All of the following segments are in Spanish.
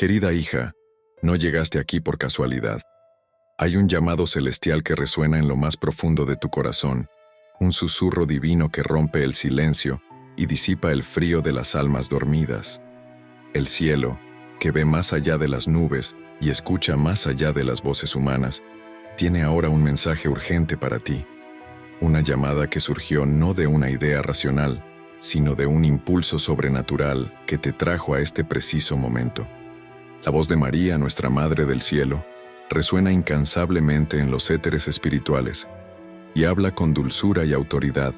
Querida hija, no llegaste aquí por casualidad. Hay un llamado celestial que resuena en lo más profundo de tu corazón, un susurro divino que rompe el silencio y disipa el frío de las almas dormidas. El cielo, que ve más allá de las nubes y escucha más allá de las voces humanas, tiene ahora un mensaje urgente para ti. Una llamada que surgió no de una idea racional, sino de un impulso sobrenatural que te trajo a este preciso momento. La voz de María, nuestra Madre del Cielo, resuena incansablemente en los éteres espirituales y habla con dulzura y autoridad,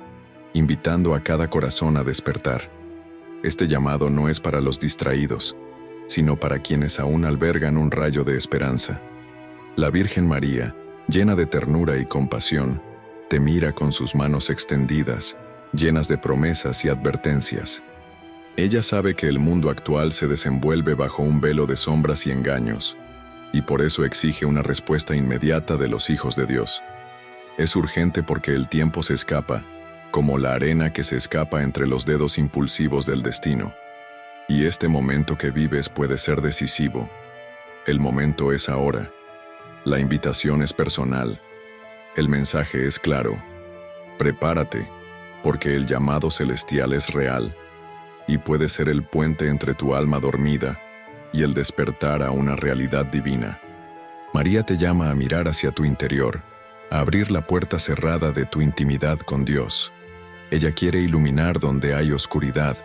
invitando a cada corazón a despertar. Este llamado no es para los distraídos, sino para quienes aún albergan un rayo de esperanza. La Virgen María, llena de ternura y compasión, te mira con sus manos extendidas, llenas de promesas y advertencias. Ella sabe que el mundo actual se desenvuelve bajo un velo de sombras y engaños, y por eso exige una respuesta inmediata de los hijos de Dios. Es urgente porque el tiempo se escapa, como la arena que se escapa entre los dedos impulsivos del destino. Y este momento que vives puede ser decisivo. El momento es ahora. La invitación es personal. El mensaje es claro. Prepárate, porque el llamado celestial es real y puede ser el puente entre tu alma dormida y el despertar a una realidad divina. María te llama a mirar hacia tu interior, a abrir la puerta cerrada de tu intimidad con Dios. Ella quiere iluminar donde hay oscuridad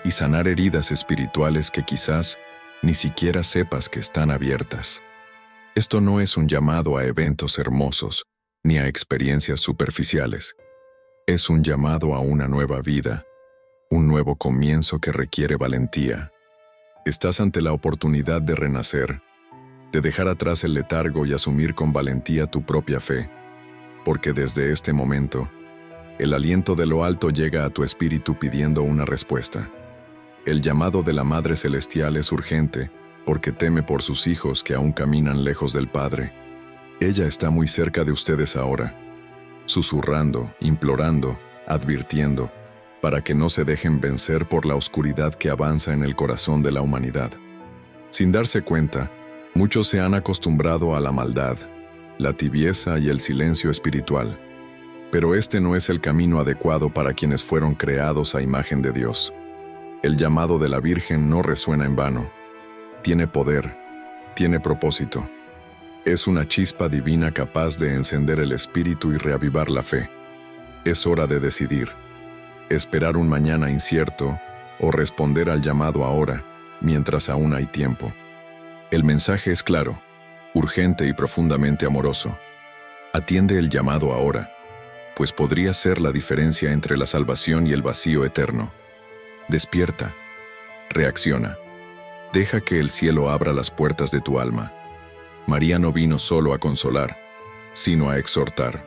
y sanar heridas espirituales que quizás ni siquiera sepas que están abiertas. Esto no es un llamado a eventos hermosos, ni a experiencias superficiales. Es un llamado a una nueva vida, un nuevo comienzo que requiere valentía. Estás ante la oportunidad de renacer, de dejar atrás el letargo y asumir con valentía tu propia fe, porque desde este momento, el aliento de lo alto llega a tu espíritu pidiendo una respuesta. El llamado de la Madre Celestial es urgente, porque teme por sus hijos que aún caminan lejos del Padre. Ella está muy cerca de ustedes ahora, susurrando, implorando, advirtiendo, para que no se dejen vencer por la oscuridad que avanza en el corazón de la humanidad. Sin darse cuenta, muchos se han acostumbrado a la maldad, la tibieza y el silencio espiritual. Pero este no es el camino adecuado para quienes fueron creados a imagen de Dios. El llamado de la Virgen no resuena en vano. Tiene poder, tiene propósito. Es una chispa divina capaz de encender el espíritu y reavivar la fe. Es hora de decidir. Esperar un mañana incierto o responder al llamado ahora, mientras aún hay tiempo. El mensaje es claro, urgente y profundamente amoroso. Atiende el llamado ahora, pues podría ser la diferencia entre la salvación y el vacío eterno. Despierta, reacciona, deja que el cielo abra las puertas de tu alma. María no vino solo a consolar, sino a exhortar.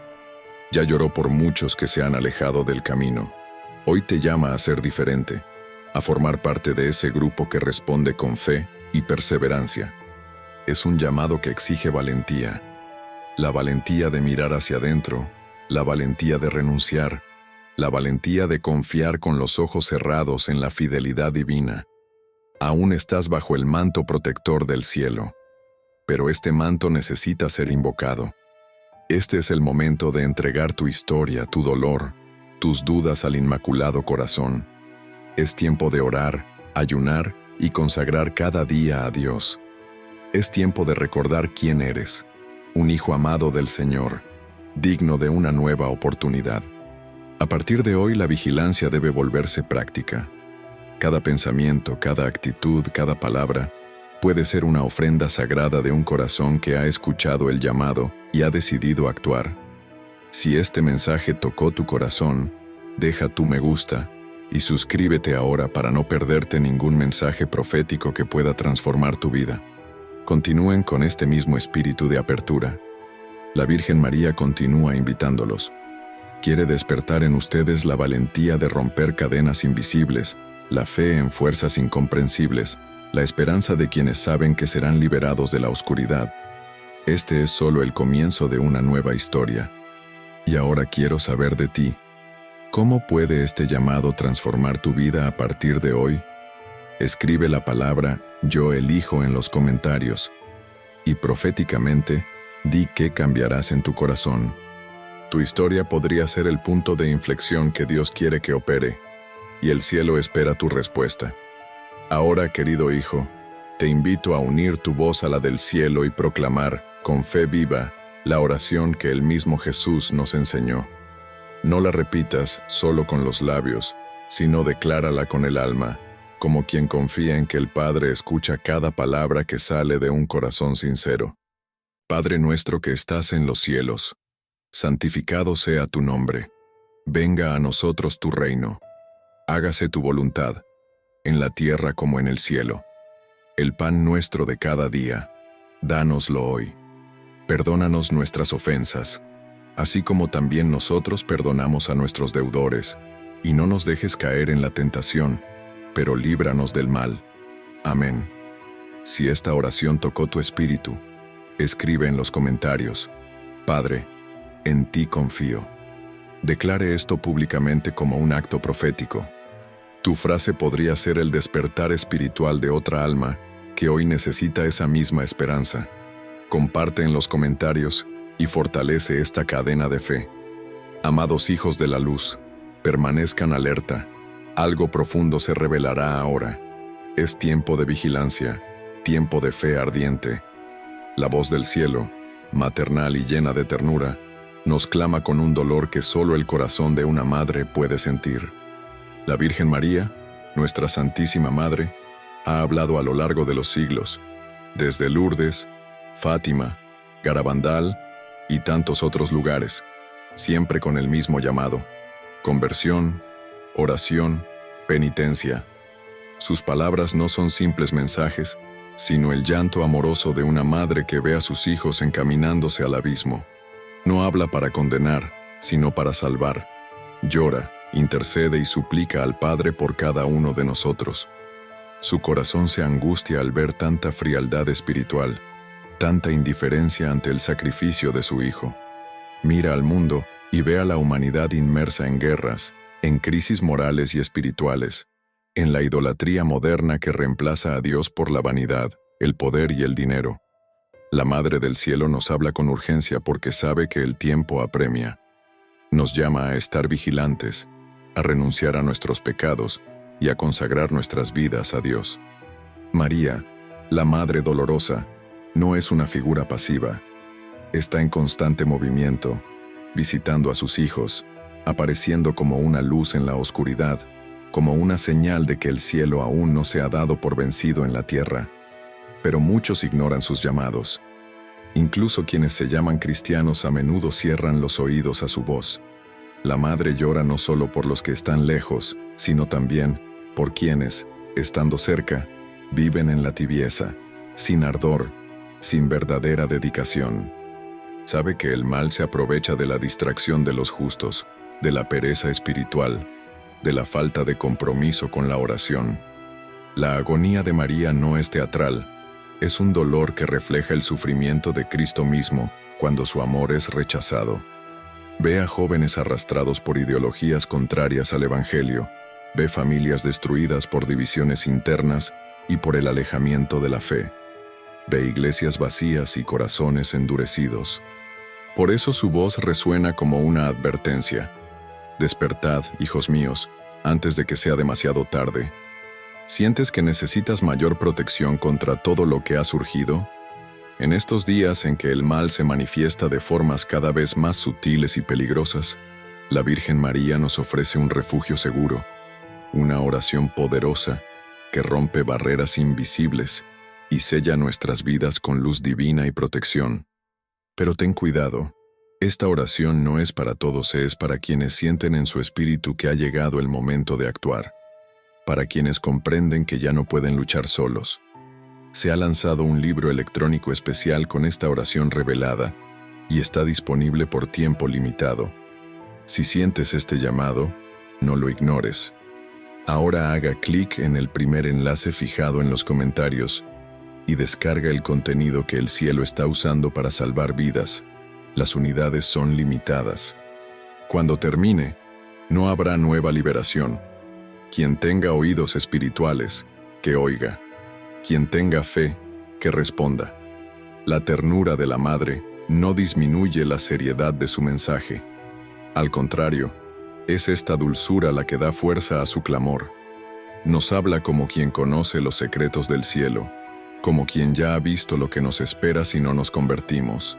Ya lloró por muchos que se han alejado del camino. Hoy te llama a ser diferente, a formar parte de ese grupo que responde con fe y perseverancia. Es un llamado que exige valentía. La valentía de mirar hacia adentro, la valentía de renunciar, la valentía de confiar con los ojos cerrados en la fidelidad divina. Aún estás bajo el manto protector del cielo, pero este manto necesita ser invocado. Este es el momento de entregar tu historia, tu dolor, tus dudas al Inmaculado Corazón. Es tiempo de orar, ayunar y consagrar cada día a Dios. Es tiempo de recordar quién eres, un hijo amado del Señor, digno de una nueva oportunidad. A partir de hoy la vigilancia debe volverse práctica. Cada pensamiento, cada actitud, cada palabra puede ser una ofrenda sagrada de un corazón que ha escuchado el llamado y ha decidido actuar. Si este mensaje tocó tu corazón, deja tu me gusta y suscríbete ahora para no perderte ningún mensaje profético que pueda transformar tu vida. Continúen con este mismo espíritu de apertura. La Virgen María continúa invitándolos. Quiere despertar en ustedes la valentía de romper cadenas invisibles, la fe en fuerzas incomprensibles, la esperanza de quienes saben que serán liberados de la oscuridad. Este es solo el comienzo de una nueva historia. Y ahora quiero saber de ti. ¿Cómo puede este llamado transformar tu vida a partir de hoy? Escribe la palabra Yo elijo en los comentarios. Y proféticamente, di qué cambiarás en tu corazón. Tu historia podría ser el punto de inflexión que Dios quiere que opere, y el cielo espera tu respuesta. Ahora, querido hijo, te invito a unir tu voz a la del cielo y proclamar, con fe viva, la oración que el mismo Jesús nos enseñó. No la repitas solo con los labios, sino declárala con el alma, como quien confía en que el Padre escucha cada palabra que sale de un corazón sincero. Padre nuestro que estás en los cielos, santificado sea tu nombre. Venga a nosotros tu reino. Hágase tu voluntad, en la tierra como en el cielo. El pan nuestro de cada día, dánoslo hoy. Perdónanos nuestras ofensas, así como también nosotros perdonamos a nuestros deudores, y no nos dejes caer en la tentación, pero líbranos del mal. Amén. Si esta oración tocó tu espíritu, escribe en los comentarios: Padre, en ti confío. Declare esto públicamente como un acto profético. Tu frase podría ser el despertar espiritual de otra alma que hoy necesita esa misma esperanza. Comparte en los comentarios y fortalece esta cadena de fe. Amados hijos de la luz, permanezcan alerta. Algo profundo se revelará ahora. Es tiempo de vigilancia, tiempo de fe ardiente. La voz del cielo, maternal y llena de ternura, nos clama con un dolor que solo el corazón de una madre puede sentir. La Virgen María, nuestra Santísima Madre, ha hablado a lo largo de los siglos, desde Lourdes, Fátima, Garabandal y tantos otros lugares, siempre con el mismo llamado: conversión, oración, penitencia. Sus palabras no son simples mensajes, sino el llanto amoroso de una madre que ve a sus hijos encaminándose al abismo. No habla para condenar, sino para salvar. Llora, intercede y suplica al Padre por cada uno de nosotros. Su corazón se angustia al ver tanta frialdad espiritual, tanta indiferencia ante el sacrificio de su Hijo. Mira al mundo y ve a la humanidad inmersa en guerras, en crisis morales y espirituales, en la idolatría moderna que reemplaza a Dios por la vanidad, el poder y el dinero. La Madre del Cielo nos habla con urgencia porque sabe que el tiempo apremia. Nos llama a estar vigilantes, a renunciar a nuestros pecados y a consagrar nuestras vidas a Dios. María, la Madre dolorosa, no es una figura pasiva. Está en constante movimiento, visitando a sus hijos, apareciendo como una luz en la oscuridad, como una señal de que el cielo aún no se ha dado por vencido en la tierra. Pero muchos ignoran sus llamados. Incluso quienes se llaman cristianos a menudo cierran los oídos a su voz. La Madre llora no solo por los que están lejos, sino también por quienes, estando cerca, viven en la tibieza, sin ardor, sin verdadera dedicación. Sabe que el mal se aprovecha de la distracción de los justos, de la pereza espiritual, de la falta de compromiso con la oración. La agonía de María no es teatral, es un dolor que refleja el sufrimiento de Cristo mismo cuando su amor es rechazado. Ve a jóvenes arrastrados por ideologías contrarias al Evangelio, ve familias destruidas por divisiones internas y por el alejamiento de la fe. Ve iglesias vacías y corazones endurecidos. Por eso su voz resuena como una advertencia. Despertad, hijos míos, antes de que sea demasiado tarde. ¿Sientes que necesitas mayor protección contra todo lo que ha surgido? En estos días en que el mal se manifiesta de formas cada vez más sutiles y peligrosas, la Virgen María nos ofrece un refugio seguro, una oración poderosa que rompe barreras invisibles y sella nuestras vidas con luz divina y protección. Pero ten cuidado, esta oración no es para todos, es para quienes sienten en su espíritu que ha llegado el momento de actuar, para quienes comprenden que ya no pueden luchar solos. Se ha lanzado un libro electrónico especial con esta oración revelada y está disponible por tiempo limitado. Si sientes este llamado, no lo ignores. Ahora haga clic en el primer enlace fijado en los comentarios y descarga el contenido que el cielo está usando para salvar vidas. Las unidades son limitadas. Cuando termine, no habrá nueva liberación. Quien tenga oídos espirituales, que oiga. Quien tenga fe, que responda. La ternura de la madre no disminuye la seriedad de su mensaje. Al contrario, es esta dulzura la que da fuerza a su clamor. Nos habla como quien conoce los secretos del cielo, como quien ya ha visto lo que nos espera si no nos convertimos.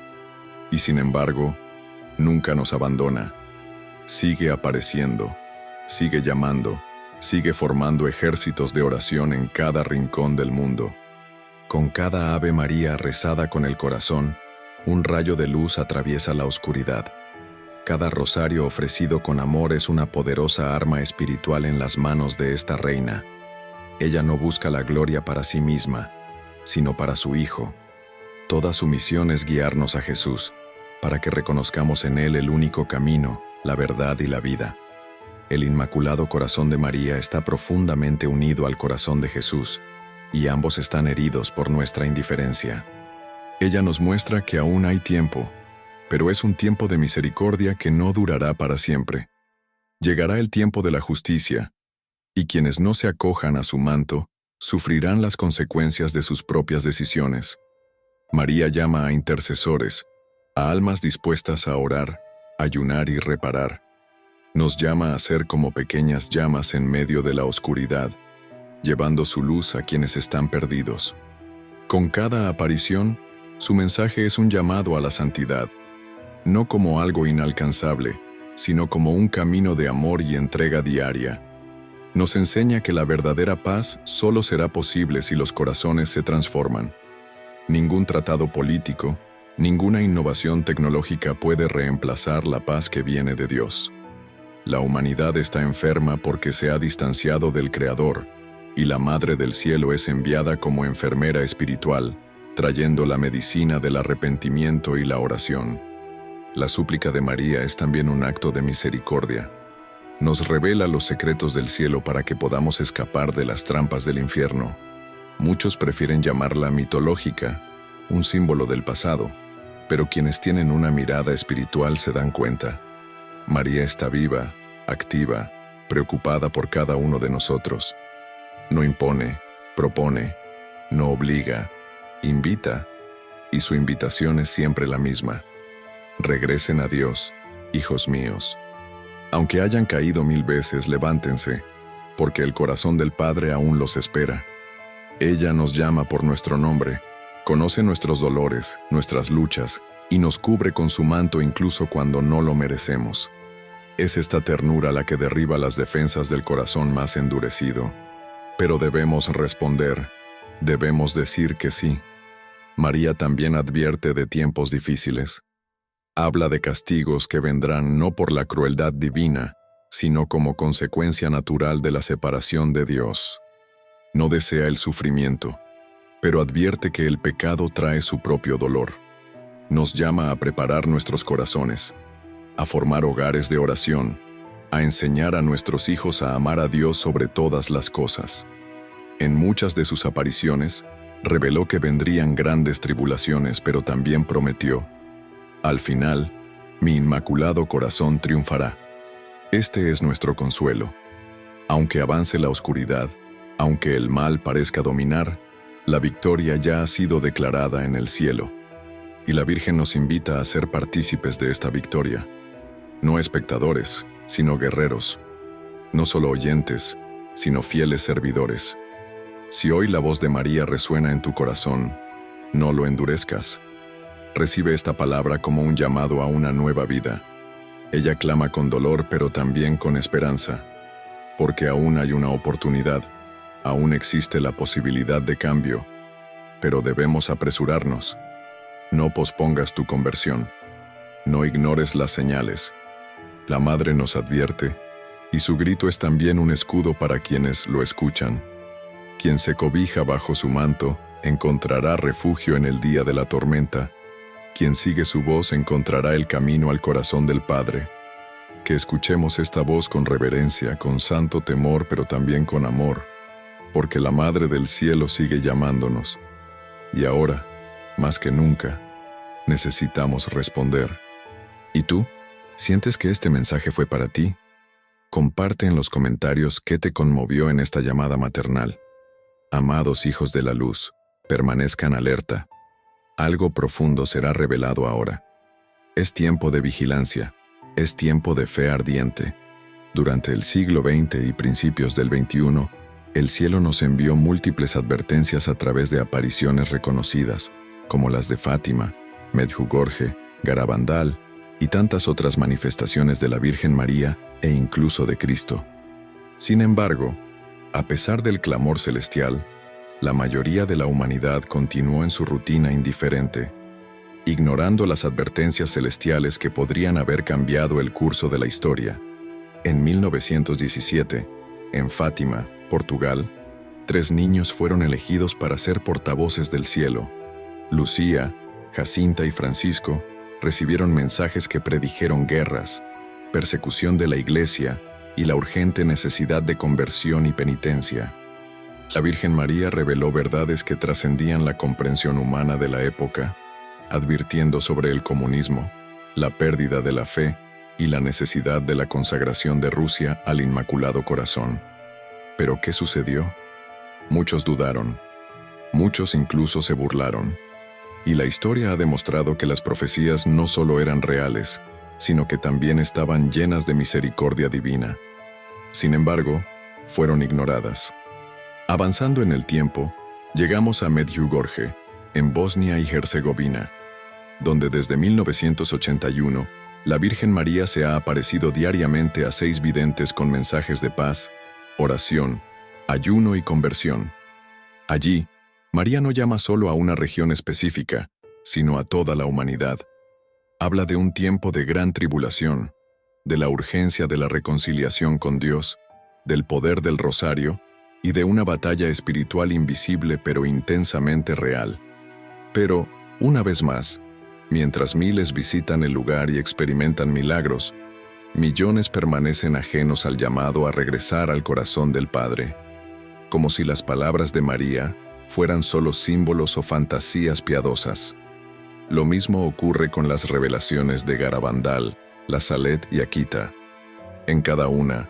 Y sin embargo, nunca nos abandona. Sigue apareciendo, sigue llamando, sigue formando ejércitos de oración en cada rincón del mundo. Con cada Ave María rezada con el corazón, un rayo de luz atraviesa la oscuridad. Cada rosario ofrecido con amor es una poderosa arma espiritual en las manos de esta reina. Ella no busca la gloria para sí misma, sino para su Hijo. Toda su misión es guiarnos a Jesús, para que reconozcamos en Él el único camino, la verdad y la vida. El Inmaculado Corazón de María está profundamente unido al corazón de Jesús, y ambos están heridos por nuestra indiferencia. Ella nos muestra que aún hay tiempo, pero es un tiempo de misericordia que no durará para siempre. Llegará el tiempo de la justicia, y quienes no se acojan a su manto sufrirán las consecuencias de sus propias decisiones. María llama a intercesores, a almas dispuestas a orar, ayunar y reparar. Nos llama a ser como pequeñas llamas en medio de la oscuridad, llevando su luz a quienes están perdidos. Con cada aparición, su mensaje es un llamado a la santidad, no como algo inalcanzable, sino como un camino de amor y entrega diaria. Nos enseña que la verdadera paz solo será posible si los corazones se transforman. Ningún tratado político, ninguna innovación tecnológica puede reemplazar la paz que viene de Dios. La humanidad está enferma porque se ha distanciado del Creador, y la Madre del Cielo es enviada como enfermera espiritual, trayendo la medicina del arrepentimiento y la oración. La súplica de María es también un acto de misericordia. Nos revela los secretos del cielo para que podamos escapar de las trampas del infierno. Muchos prefieren llamarla mitológica, un símbolo del pasado, pero quienes tienen una mirada espiritual se dan cuenta. María está viva, activa, preocupada por cada uno de nosotros. No impone, propone, no obliga, invita, y su invitación es siempre la misma. Regresen a Dios, hijos míos. Aunque hayan caído 1000 veces, levántense, porque el corazón del Padre aún los espera. Ella nos llama por nuestro nombre, conoce nuestros dolores, nuestras luchas, y nos cubre con su manto incluso cuando no lo merecemos. Es esta ternura la que derriba las defensas del corazón más endurecido. Pero debemos responder, debemos decir que sí. María también advierte de tiempos difíciles. Habla de castigos que vendrán no por la crueldad divina, sino como consecuencia natural de la separación de Dios. No desea el sufrimiento, pero advierte que el pecado trae su propio dolor. Nos llama a preparar nuestros corazones, a formar hogares de oración, a enseñar a nuestros hijos a amar a Dios sobre todas las cosas. En muchas de sus apariciones, reveló que vendrían grandes tribulaciones, pero también prometió: al final, mi inmaculado corazón triunfará. Este es nuestro consuelo. Aunque avance la oscuridad, aunque el mal parezca dominar, la victoria ya ha sido declarada en el cielo. Y la Virgen nos invita a ser partícipes de esta victoria. No espectadores, sino guerreros. No solo oyentes, sino fieles servidores. Si hoy la voz de María resuena en tu corazón, no lo endurezcas. Recibe esta palabra como un llamado a una nueva vida. Ella clama con dolor, pero también con esperanza, porque aún hay una oportunidad, aún existe la posibilidad de cambio, pero debemos apresurarnos. No pospongas tu conversión, no ignores las señales. La Madre nos advierte, y su grito es también un escudo para quienes lo escuchan. Quien se cobija bajo su manto encontrará refugio en el día de la tormenta. Quien sigue su voz encontrará el camino al corazón del Padre. Que escuchemos esta voz con reverencia, con santo temor, pero también con amor, porque la Madre del Cielo sigue llamándonos. Y ahora, más que nunca, necesitamos responder. ¿Y tú? ¿Sientes que este mensaje fue para ti? Comparte en los comentarios qué te conmovió en esta llamada maternal. Amados hijos de la luz, permanezcan alerta. Algo profundo será revelado ahora. Es tiempo de vigilancia, es tiempo de fe ardiente. Durante el siglo XX y principios del XXI, el cielo nos envió múltiples advertencias a través de apariciones reconocidas, como las de Fátima, Medjugorje, Garabandal y tantas otras manifestaciones de la Virgen María e incluso de Cristo. Sin embargo, a pesar del clamor celestial, la mayoría de la humanidad continuó en su rutina indiferente, ignorando las advertencias celestiales que podrían haber cambiado el curso de la historia. En 1917, en Fátima, Portugal, 3 niños fueron elegidos para ser portavoces del cielo. Lucía, Jacinta y Francisco recibieron mensajes que predijeron guerras, persecución de la Iglesia y la urgente necesidad de conversión y penitencia. La Virgen María reveló verdades que trascendían la comprensión humana de la época, advirtiendo sobre el comunismo, la pérdida de la fe y la necesidad de la consagración de Rusia al Inmaculado Corazón. ¿Pero qué sucedió? Muchos dudaron, muchos incluso se burlaron, y la historia ha demostrado que las profecías no solo eran reales, sino que también estaban llenas de misericordia divina. Sin embargo, fueron ignoradas. Avanzando en el tiempo, llegamos a Medjugorje, en Bosnia y Herzegovina, donde desde 1981 la Virgen María se ha aparecido diariamente a 6 videntes con mensajes de paz, oración, ayuno y conversión. Allí, María no llama solo a una región específica, sino a toda la humanidad. Habla de un tiempo de gran tribulación, de la urgencia de la reconciliación con Dios, del poder del rosario y de una batalla espiritual invisible pero intensamente real. Pero, una vez más, mientras miles visitan el lugar y experimentan milagros, millones permanecen ajenos al llamado a regresar al corazón del Padre, como si las palabras de María fueran solo símbolos o fantasías piadosas. Lo mismo ocurre con las revelaciones de Garabandal, La Salet y Akita. En cada una,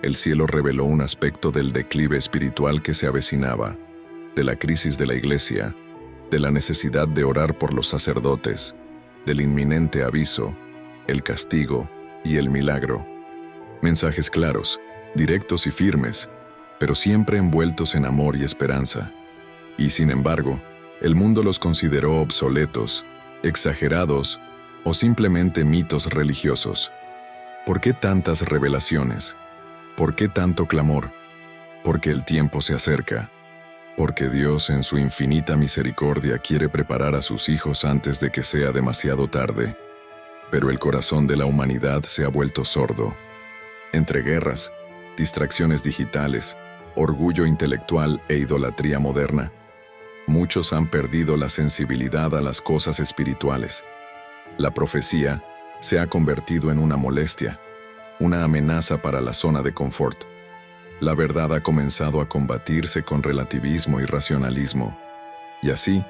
el cielo reveló un aspecto del declive espiritual que se avecinaba, de la crisis de la Iglesia, de la necesidad de orar por los sacerdotes, del inminente aviso, el castigo y el milagro. Mensajes claros, directos y firmes, pero siempre envueltos en amor y esperanza. Y sin embargo, el mundo los consideró obsoletos, exagerados o simplemente mitos religiosos. ¿Por qué tantas revelaciones? ¿Por qué tanto clamor? Porque el tiempo se acerca. Porque Dios en su infinita misericordia quiere preparar a sus hijos antes de que sea demasiado tarde. Pero el corazón de la humanidad se ha vuelto sordo. Entre guerras, distracciones digitales, orgullo intelectual e idolatría moderna, muchos han perdido la sensibilidad a las cosas espirituales. La profecía se ha convertido en una molestia, una amenaza para la zona de confort. La verdad ha comenzado a combatirse con relativismo y racionalismo. Y así,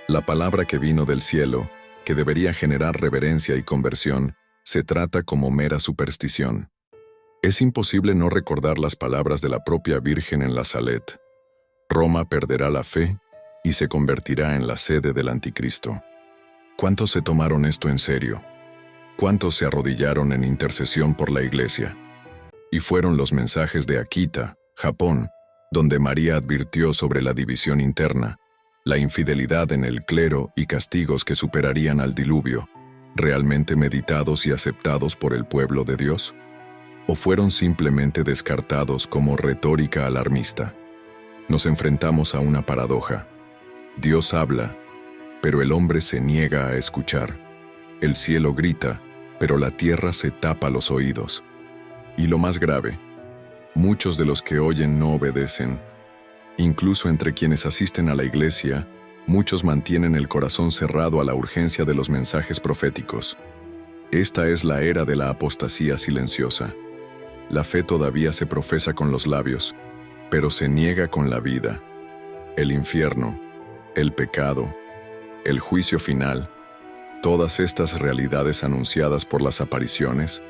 la palabra que vino del cielo, que debería generar reverencia y conversión, se trata como mera superstición. Es imposible no recordar las palabras de la propia Virgen en la Salet. Roma perderá la fe y se convertirá en la sede del Anticristo. ¿Cuántos se tomaron esto en serio? ¿Cuántos se arrodillaron en intercesión por la Iglesia? Y fueron los mensajes de Akita, Japón, donde María advirtió sobre la división interna, la infidelidad en el clero y castigos que superarían al diluvio, realmente meditados y aceptados por el pueblo de Dios? ¿O fueron simplemente descartados como retórica alarmista? Nos enfrentamos a una paradoja. Dios habla, pero el hombre se niega a escuchar. El cielo grita, pero la tierra se tapa los oídos. Y lo más grave, muchos de los que oyen no obedecen. Incluso entre quienes asisten a la iglesia, muchos mantienen el corazón cerrado a la urgencia de los mensajes proféticos. Esta es la era de la apostasía silenciosa. La fe todavía se profesa con los labios, pero se niega con la vida. El infierno, el pecado, el juicio final, todas estas realidades anunciadas por las apariciones,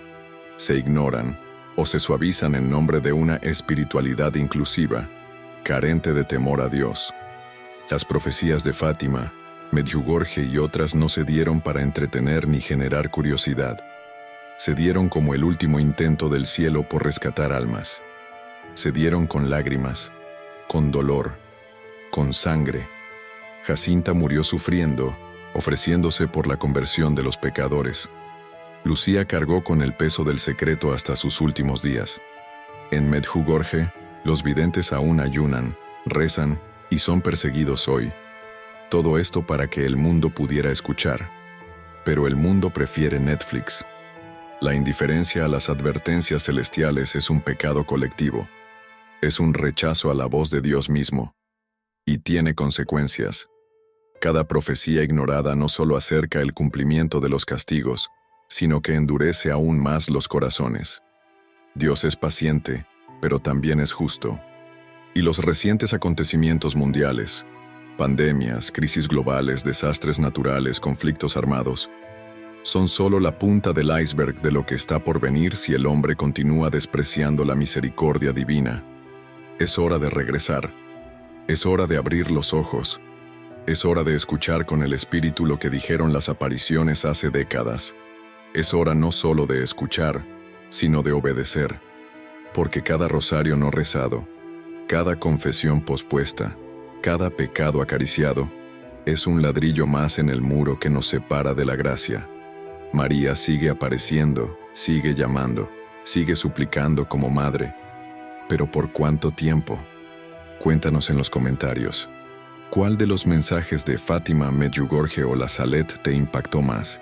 se ignoran o se suavizan en nombre de una espiritualidad inclusiva, carente de temor a Dios. Las profecías de Fátima, Medjugorje y otras no se dieron para entretener ni generar curiosidad. Se dieron como el último intento del cielo por rescatar almas. Se dieron con lágrimas, con dolor, con sangre. Jacinta murió sufriendo, ofreciéndose por la conversión de los pecadores. Lucía cargó con el peso del secreto hasta sus últimos días. En Medjugorje, los videntes aún ayunan, rezan y son perseguidos hoy. Todo esto para que el mundo pudiera escuchar. Pero el mundo prefiere Netflix. La indiferencia a las advertencias celestiales es un pecado colectivo. Es un rechazo a la voz de Dios mismo. Y tiene consecuencias. Cada profecía ignorada no solo acerca el cumplimiento de los castigos, sino que endurece aún más los corazones. Dios es paciente, pero también es justo. Y los recientes acontecimientos mundiales, pandemias, crisis globales, desastres naturales, conflictos armados, son solo la punta del iceberg de lo que está por venir si el hombre continúa despreciando la misericordia divina. Es hora de regresar. Es hora de abrir los ojos. Es hora de escuchar con el espíritu lo que dijeron las apariciones hace décadas. Es hora no solo de escuchar, sino de obedecer. Porque cada rosario no rezado, cada confesión pospuesta, cada pecado acariciado, es un ladrillo más en el muro que nos separa de la gracia. María sigue apareciendo, sigue llamando, sigue suplicando como madre. ¿Pero por cuánto tiempo? Cuéntanos en los comentarios. ¿Cuál de los mensajes de Fátima, Medjugorje o La Salet te impactó más?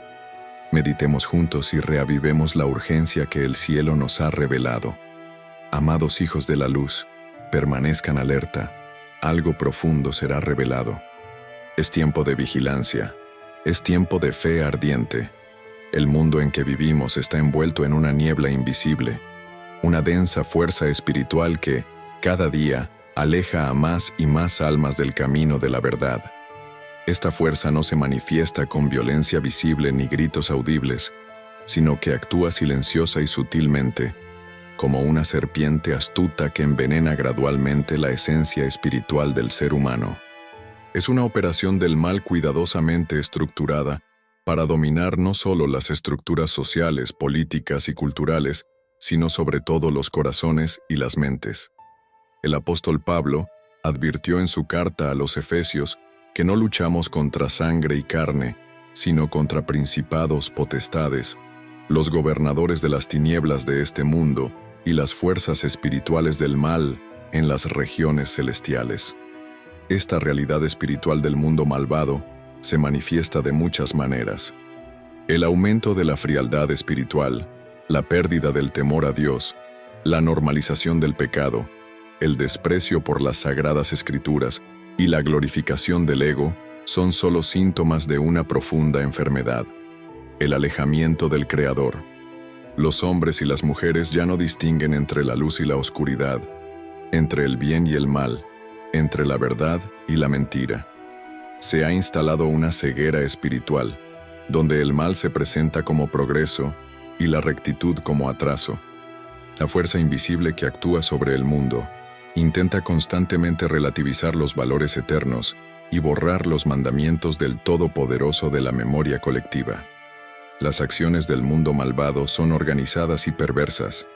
Meditemos juntos y reavivemos la urgencia que el cielo nos ha revelado. Amados hijos de la luz, permanezcan alerta. Algo profundo será revelado. Es tiempo de vigilancia. Es tiempo de fe ardiente. El mundo en que vivimos está envuelto en una niebla invisible, una densa fuerza espiritual que, cada día, aleja a más y más almas del camino de la verdad. Esta fuerza no se manifiesta con violencia visible ni gritos audibles, sino que actúa silenciosa y sutilmente, como una serpiente astuta que envenena gradualmente la esencia espiritual del ser humano. Es una operación del mal cuidadosamente estructurada para dominar no solo las estructuras sociales, políticas y culturales, sino sobre todo los corazones y las mentes. El apóstol Pablo advirtió en su carta a los Efesios que no luchamos contra sangre y carne, sino contra principados, potestades, los gobernadores de las tinieblas de este mundo y las fuerzas espirituales del mal en las regiones celestiales. Esta realidad espiritual del mundo malvado se manifiesta de muchas maneras. El aumento de la frialdad espiritual, la pérdida del temor a Dios, la normalización del pecado, el desprecio por las sagradas escrituras y la glorificación del ego son solo síntomas de una profunda enfermedad, el alejamiento del Creador. Los hombres y las mujeres ya no distinguen entre la luz y la oscuridad, entre el bien y el mal, entre la verdad y la mentira. Se ha instalado una ceguera espiritual, donde el mal se presenta como progreso y la rectitud como atraso. La fuerza invisible que actúa sobre el mundo intenta constantemente relativizar los valores eternos y borrar los mandamientos del Todopoderoso de la memoria colectiva. Las acciones del mundo malvado son organizadas y perversas.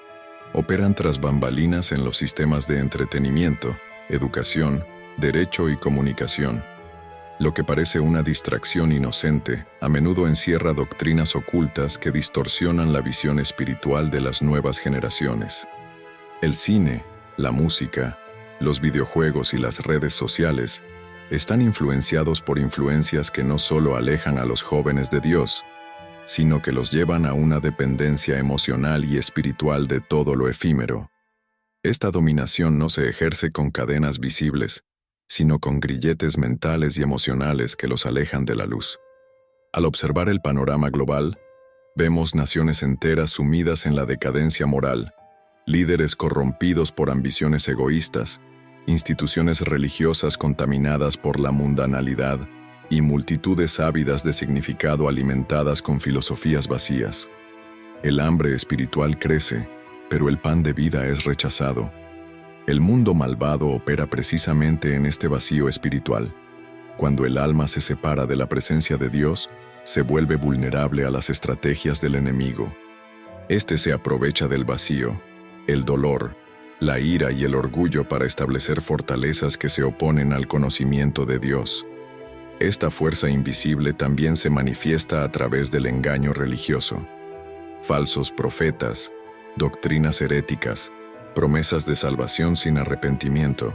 Operan tras bambalinas en los sistemas de entretenimiento, educación, derecho y comunicación. Lo que parece una distracción inocente, a menudo encierra doctrinas ocultas que distorsionan la visión espiritual de las nuevas generaciones. El cine, la música, los videojuegos y las redes sociales están influenciados por influencias que no solo alejan a los jóvenes de Dios, sino que los llevan a una dependencia emocional y espiritual de todo lo efímero. Esta dominación no se ejerce con cadenas visibles, sino con grilletes mentales y emocionales que los alejan de la luz. Al observar el panorama global, vemos naciones enteras sumidas en la decadencia moral, líderes corrompidos por ambiciones egoístas, instituciones religiosas contaminadas por la mundanalidad y multitudes ávidas de significado alimentadas con filosofías vacías. El hambre espiritual crece, pero el pan de vida es rechazado. El mundo malvado opera precisamente en este vacío espiritual. Cuando el alma se separa de la presencia de Dios, se vuelve vulnerable a las estrategias del enemigo. Este se aprovecha del vacío, el dolor, la ira y el orgullo para establecer fortalezas que se oponen al conocimiento de Dios. Esta fuerza invisible también se manifiesta a través del engaño religioso. Falsos profetas, doctrinas heréticas, promesas de salvación sin arrepentimiento,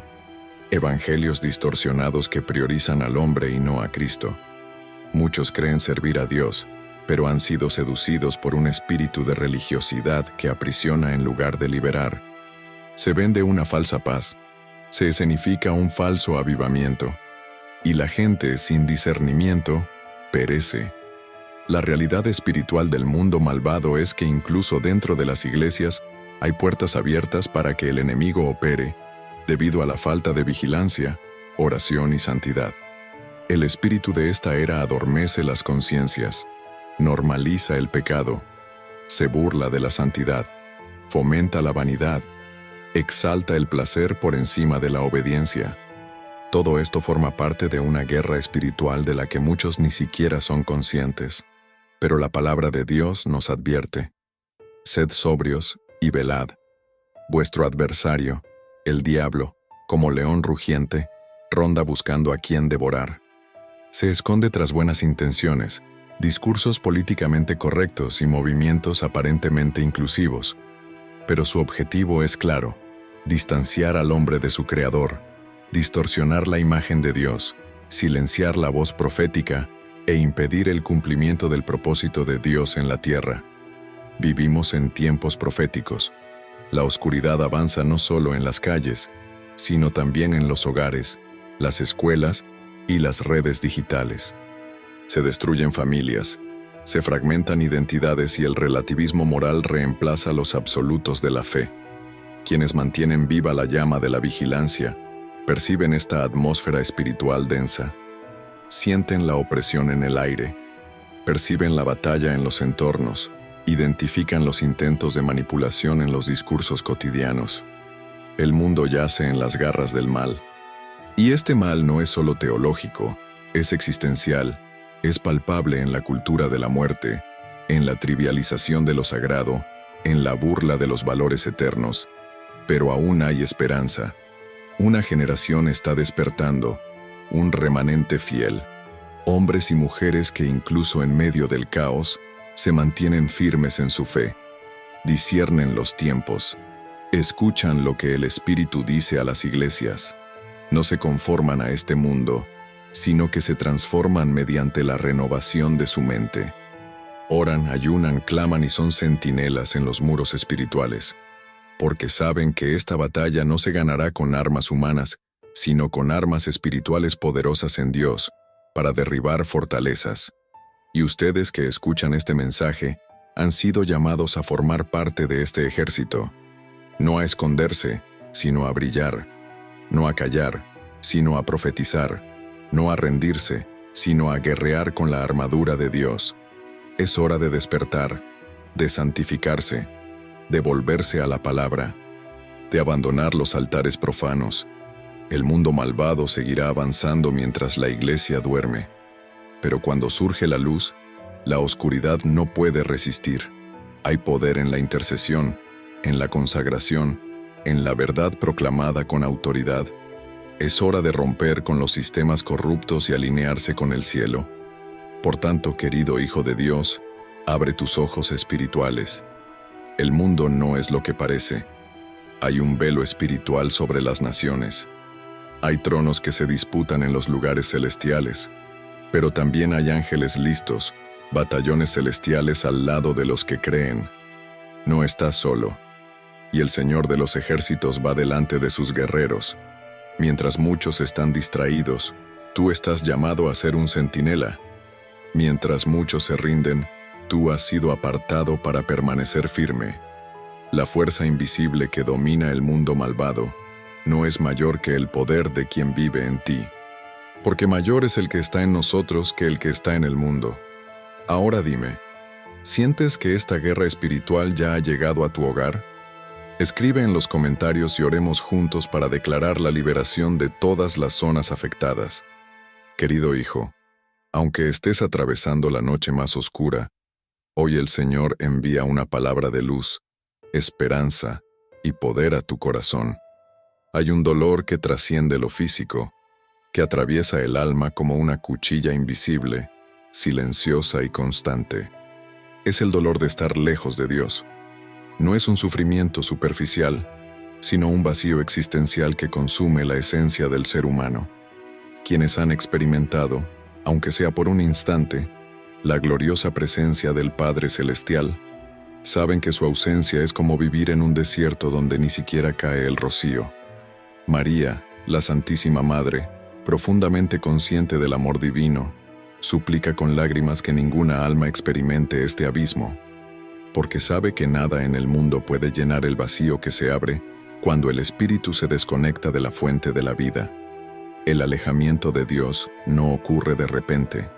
evangelios distorsionados que priorizan al hombre y no a Cristo. Muchos creen servir a Dios, pero han sido seducidos por un espíritu de religiosidad que aprisiona en lugar de liberar. Se vende una falsa paz, se escenifica un falso avivamiento, y la gente, sin discernimiento, perece. La realidad espiritual del mundo malvado es que incluso dentro de las iglesias hay puertas abiertas para que el enemigo opere, debido a la falta de vigilancia, oración y santidad. El espíritu de esta era adormece las conciencias, normaliza el pecado, se burla de la santidad, fomenta la vanidad, exalta el placer por encima de la obediencia. Todo esto forma parte de una guerra espiritual de la que muchos ni siquiera son conscientes. Pero la palabra de Dios nos advierte: sed sobrios y velad. Vuestro adversario, el diablo, como león rugiente, ronda buscando a quien devorar. Se esconde tras buenas intenciones, discursos políticamente correctos y movimientos aparentemente inclusivos. Pero su objetivo es claro: distanciar al hombre de su Creador, distorsionar la imagen de Dios, silenciar la voz profética e impedir el cumplimiento del propósito de Dios en la tierra. Vivimos en tiempos proféticos. La oscuridad avanza no solo en las calles, sino también en los hogares, las escuelas y las redes digitales. Se destruyen familias, se fragmentan identidades y el relativismo moral reemplaza los absolutos de la fe. Quienes mantienen viva la llama de la vigilancia perciben esta atmósfera espiritual densa, sienten la opresión en el aire, perciben la batalla en los entornos, identifican los intentos de manipulación en los discursos cotidianos. El mundo yace en las garras del mal. Y este mal no es solo teológico, es existencial, es palpable en la cultura de la muerte, en la trivialización de lo sagrado, en la burla de los valores eternos. Pero aún hay esperanza. Una generación está despertando, un remanente fiel, hombres y mujeres que incluso en medio del caos se mantienen firmes en su fe, disciernen los tiempos, escuchan lo que el Espíritu dice a las iglesias, no se conforman a este mundo, sino que se transforman mediante la renovación de su mente. Oran, ayunan, claman y son centinelas en los muros espirituales, porque saben que esta batalla no se ganará con armas humanas, sino con armas espirituales poderosas en Dios, para derribar fortalezas. Y ustedes que escuchan este mensaje han sido llamados a formar parte de este ejército, no a esconderse, sino a brillar, no a callar, sino a profetizar, no a rendirse, sino a guerrear con la armadura de Dios. Es hora de despertar, de santificarse, de volverse a la palabra, de abandonar los altares profanos. El mundo malvado seguirá avanzando mientras la iglesia duerme. Pero cuando surge la luz, la oscuridad no puede resistir. Hay poder en la intercesión, en la consagración, en la verdad proclamada con autoridad. Es hora de romper con los sistemas corruptos y alinearse con el cielo. Por tanto, querido Hijo de Dios, abre tus ojos espirituales. El mundo no es lo que parece. Hay un velo espiritual sobre las naciones. Hay tronos que se disputan en los lugares celestiales, pero también hay ángeles listos, batallones celestiales al lado de los que creen. No estás solo, y el Señor de los ejércitos va delante de sus guerreros. Mientras muchos están distraídos, tú estás llamado a ser un centinela. Mientras muchos se rinden, tú has sido apartado para permanecer firme. La fuerza invisible que domina el mundo malvado no es mayor que el poder de quien vive en ti. Porque mayor es el que está en nosotros que el que está en el mundo. Ahora dime, ¿sientes que esta guerra espiritual ya ha llegado a tu hogar? Escribe en los comentarios y oremos juntos para declarar la liberación de todas las zonas afectadas. Querido hijo, aunque estés atravesando la noche más oscura, hoy el Señor envía una palabra de luz, esperanza y poder a tu corazón. Hay un dolor que trasciende lo físico, que atraviesa el alma como una cuchilla invisible, silenciosa y constante. Es el dolor de estar lejos de Dios. No es un sufrimiento superficial, sino un vacío existencial que consume la esencia del ser humano. Quienes han experimentado, aunque sea por un instante, la gloriosa presencia del Padre Celestial, saben que su ausencia es como vivir en un desierto donde ni siquiera cae el rocío. María, la Santísima Madre, profundamente consciente del amor divino, suplica con lágrimas que ninguna alma experimente este abismo, porque sabe que nada en el mundo puede llenar el vacío que se abre cuando el espíritu se desconecta de la fuente de la vida. El alejamiento de Dios no ocurre de repente.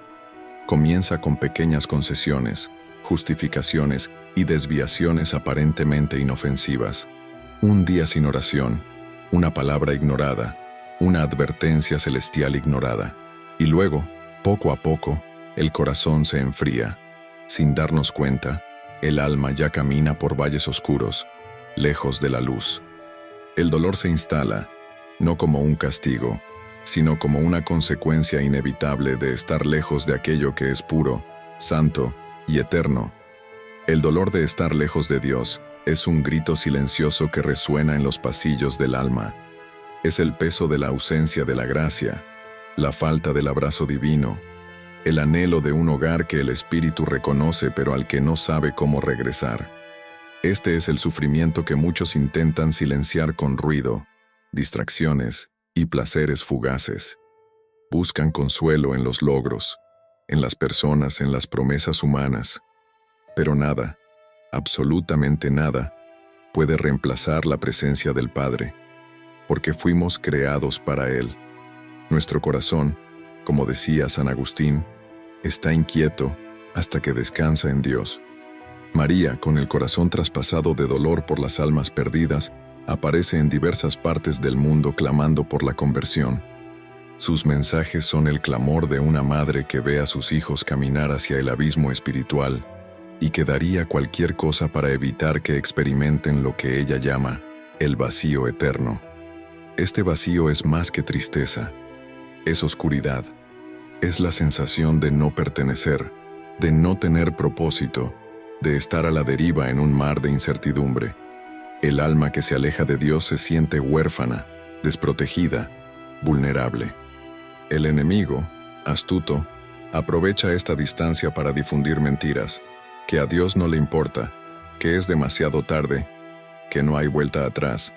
Comienza con pequeñas concesiones, justificaciones y desviaciones aparentemente inofensivas. Un día sin oración, una palabra ignorada, una advertencia celestial ignorada. Y luego, poco a poco, el corazón se enfría. Sin darnos cuenta, el alma ya camina por valles oscuros, lejos de la luz. El dolor se instala, no como un castigo, sino como una consecuencia inevitable de estar lejos de aquello que es puro, santo y eterno. El dolor de estar lejos de Dios es un grito silencioso que resuena en los pasillos del alma. Es el peso de la ausencia de la gracia, la falta del abrazo divino, el anhelo de un hogar que el espíritu reconoce pero al que no sabe cómo regresar. Este es el sufrimiento que muchos intentan silenciar con ruido, distracciones y placeres fugaces. Buscan consuelo en los logros, en las personas, en las promesas humanas. Pero nada, absolutamente nada, puede reemplazar la presencia del Padre, porque fuimos creados para Él. Nuestro corazón, como decía San Agustín, está inquieto hasta que descansa en Dios. María, con el corazón traspasado de dolor por las almas perdidas, aparece en diversas partes del mundo clamando por la conversión. Sus mensajes son el clamor de una madre que ve a sus hijos caminar hacia el abismo espiritual y que daría cualquier cosa para evitar que experimenten lo que ella llama el vacío eterno. Este vacío es más que tristeza, es oscuridad, es la sensación de no pertenecer, de no tener propósito, de estar a la deriva en un mar de incertidumbre. El alma que se aleja de Dios se siente huérfana, desprotegida, vulnerable. El enemigo, astuto, aprovecha esta distancia para difundir mentiras, que a Dios no le importa, que es demasiado tarde, que no hay vuelta atrás.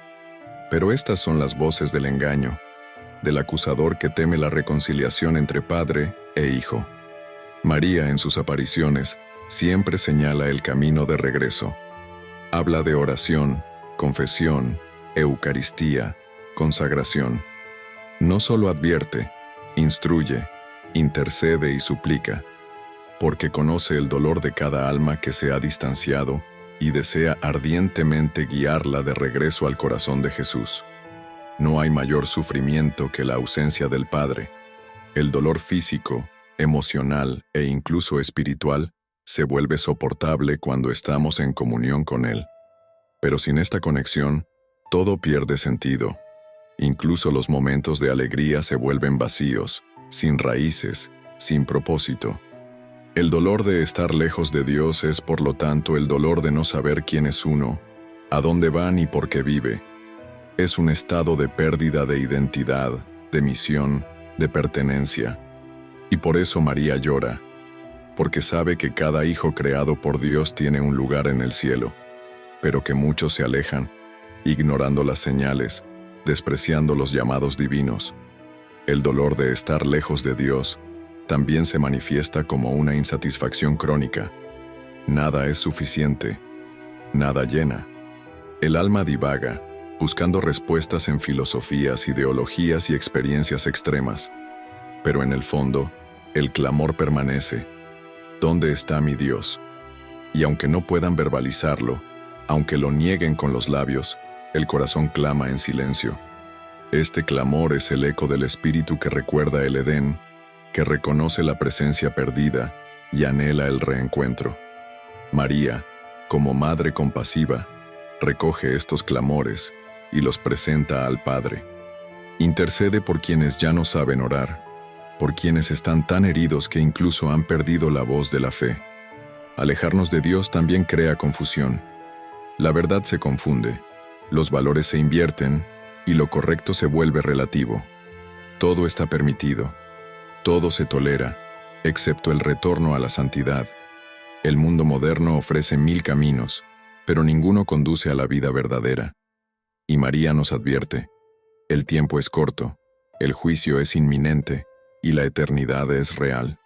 Pero estas son las voces del engaño, del acusador que teme la reconciliación entre padre e hijo. María, en sus apariciones, siempre señala el camino de regreso. Habla de oración, confesión, Eucaristía, consagración. No solo advierte, instruye, intercede y suplica, porque conoce el dolor de cada alma que se ha distanciado y desea ardientemente guiarla de regreso al corazón de Jesús. No hay mayor sufrimiento que la ausencia del Padre. El dolor físico, emocional e incluso espiritual se vuelve soportable cuando estamos en comunión con Él. Pero sin esta conexión, todo pierde sentido. Incluso los momentos de alegría se vuelven vacíos, sin raíces, sin propósito. El dolor de estar lejos de Dios es, por lo tanto, el dolor de no saber quién es uno, a dónde va ni por qué vive. Es un estado de pérdida de identidad, de misión, de pertenencia. Y por eso María llora, porque sabe que cada hijo creado por Dios tiene un lugar en el cielo, pero que muchos se alejan, ignorando las señales, despreciando los llamados divinos. El dolor de estar lejos de Dios también se manifiesta como una insatisfacción crónica. Nada es suficiente, nada llena. El alma divaga, buscando respuestas en filosofías, ideologías y experiencias extremas. Pero en el fondo, el clamor permanece. ¿Dónde está mi Dios? Y aunque no puedan verbalizarlo, Aunque lo nieguen con los labios, el corazón clama en silencio. Este clamor es el eco del espíritu que recuerda el Edén, que reconoce la presencia perdida y anhela el reencuentro. María, como madre compasiva, recoge estos clamores y los presenta al Padre. Intercede por quienes ya no saben orar, por quienes están tan heridos que incluso han perdido la voz de la fe. Alejarnos de Dios también crea confusión. La verdad se confunde, los valores se invierten y lo correcto se vuelve relativo. Todo está permitido, todo se tolera, excepto el retorno a la santidad. El mundo moderno ofrece 1000 caminos, pero ninguno conduce a la vida verdadera. Y María nos advierte: el tiempo es corto, el juicio es inminente y la eternidad es real.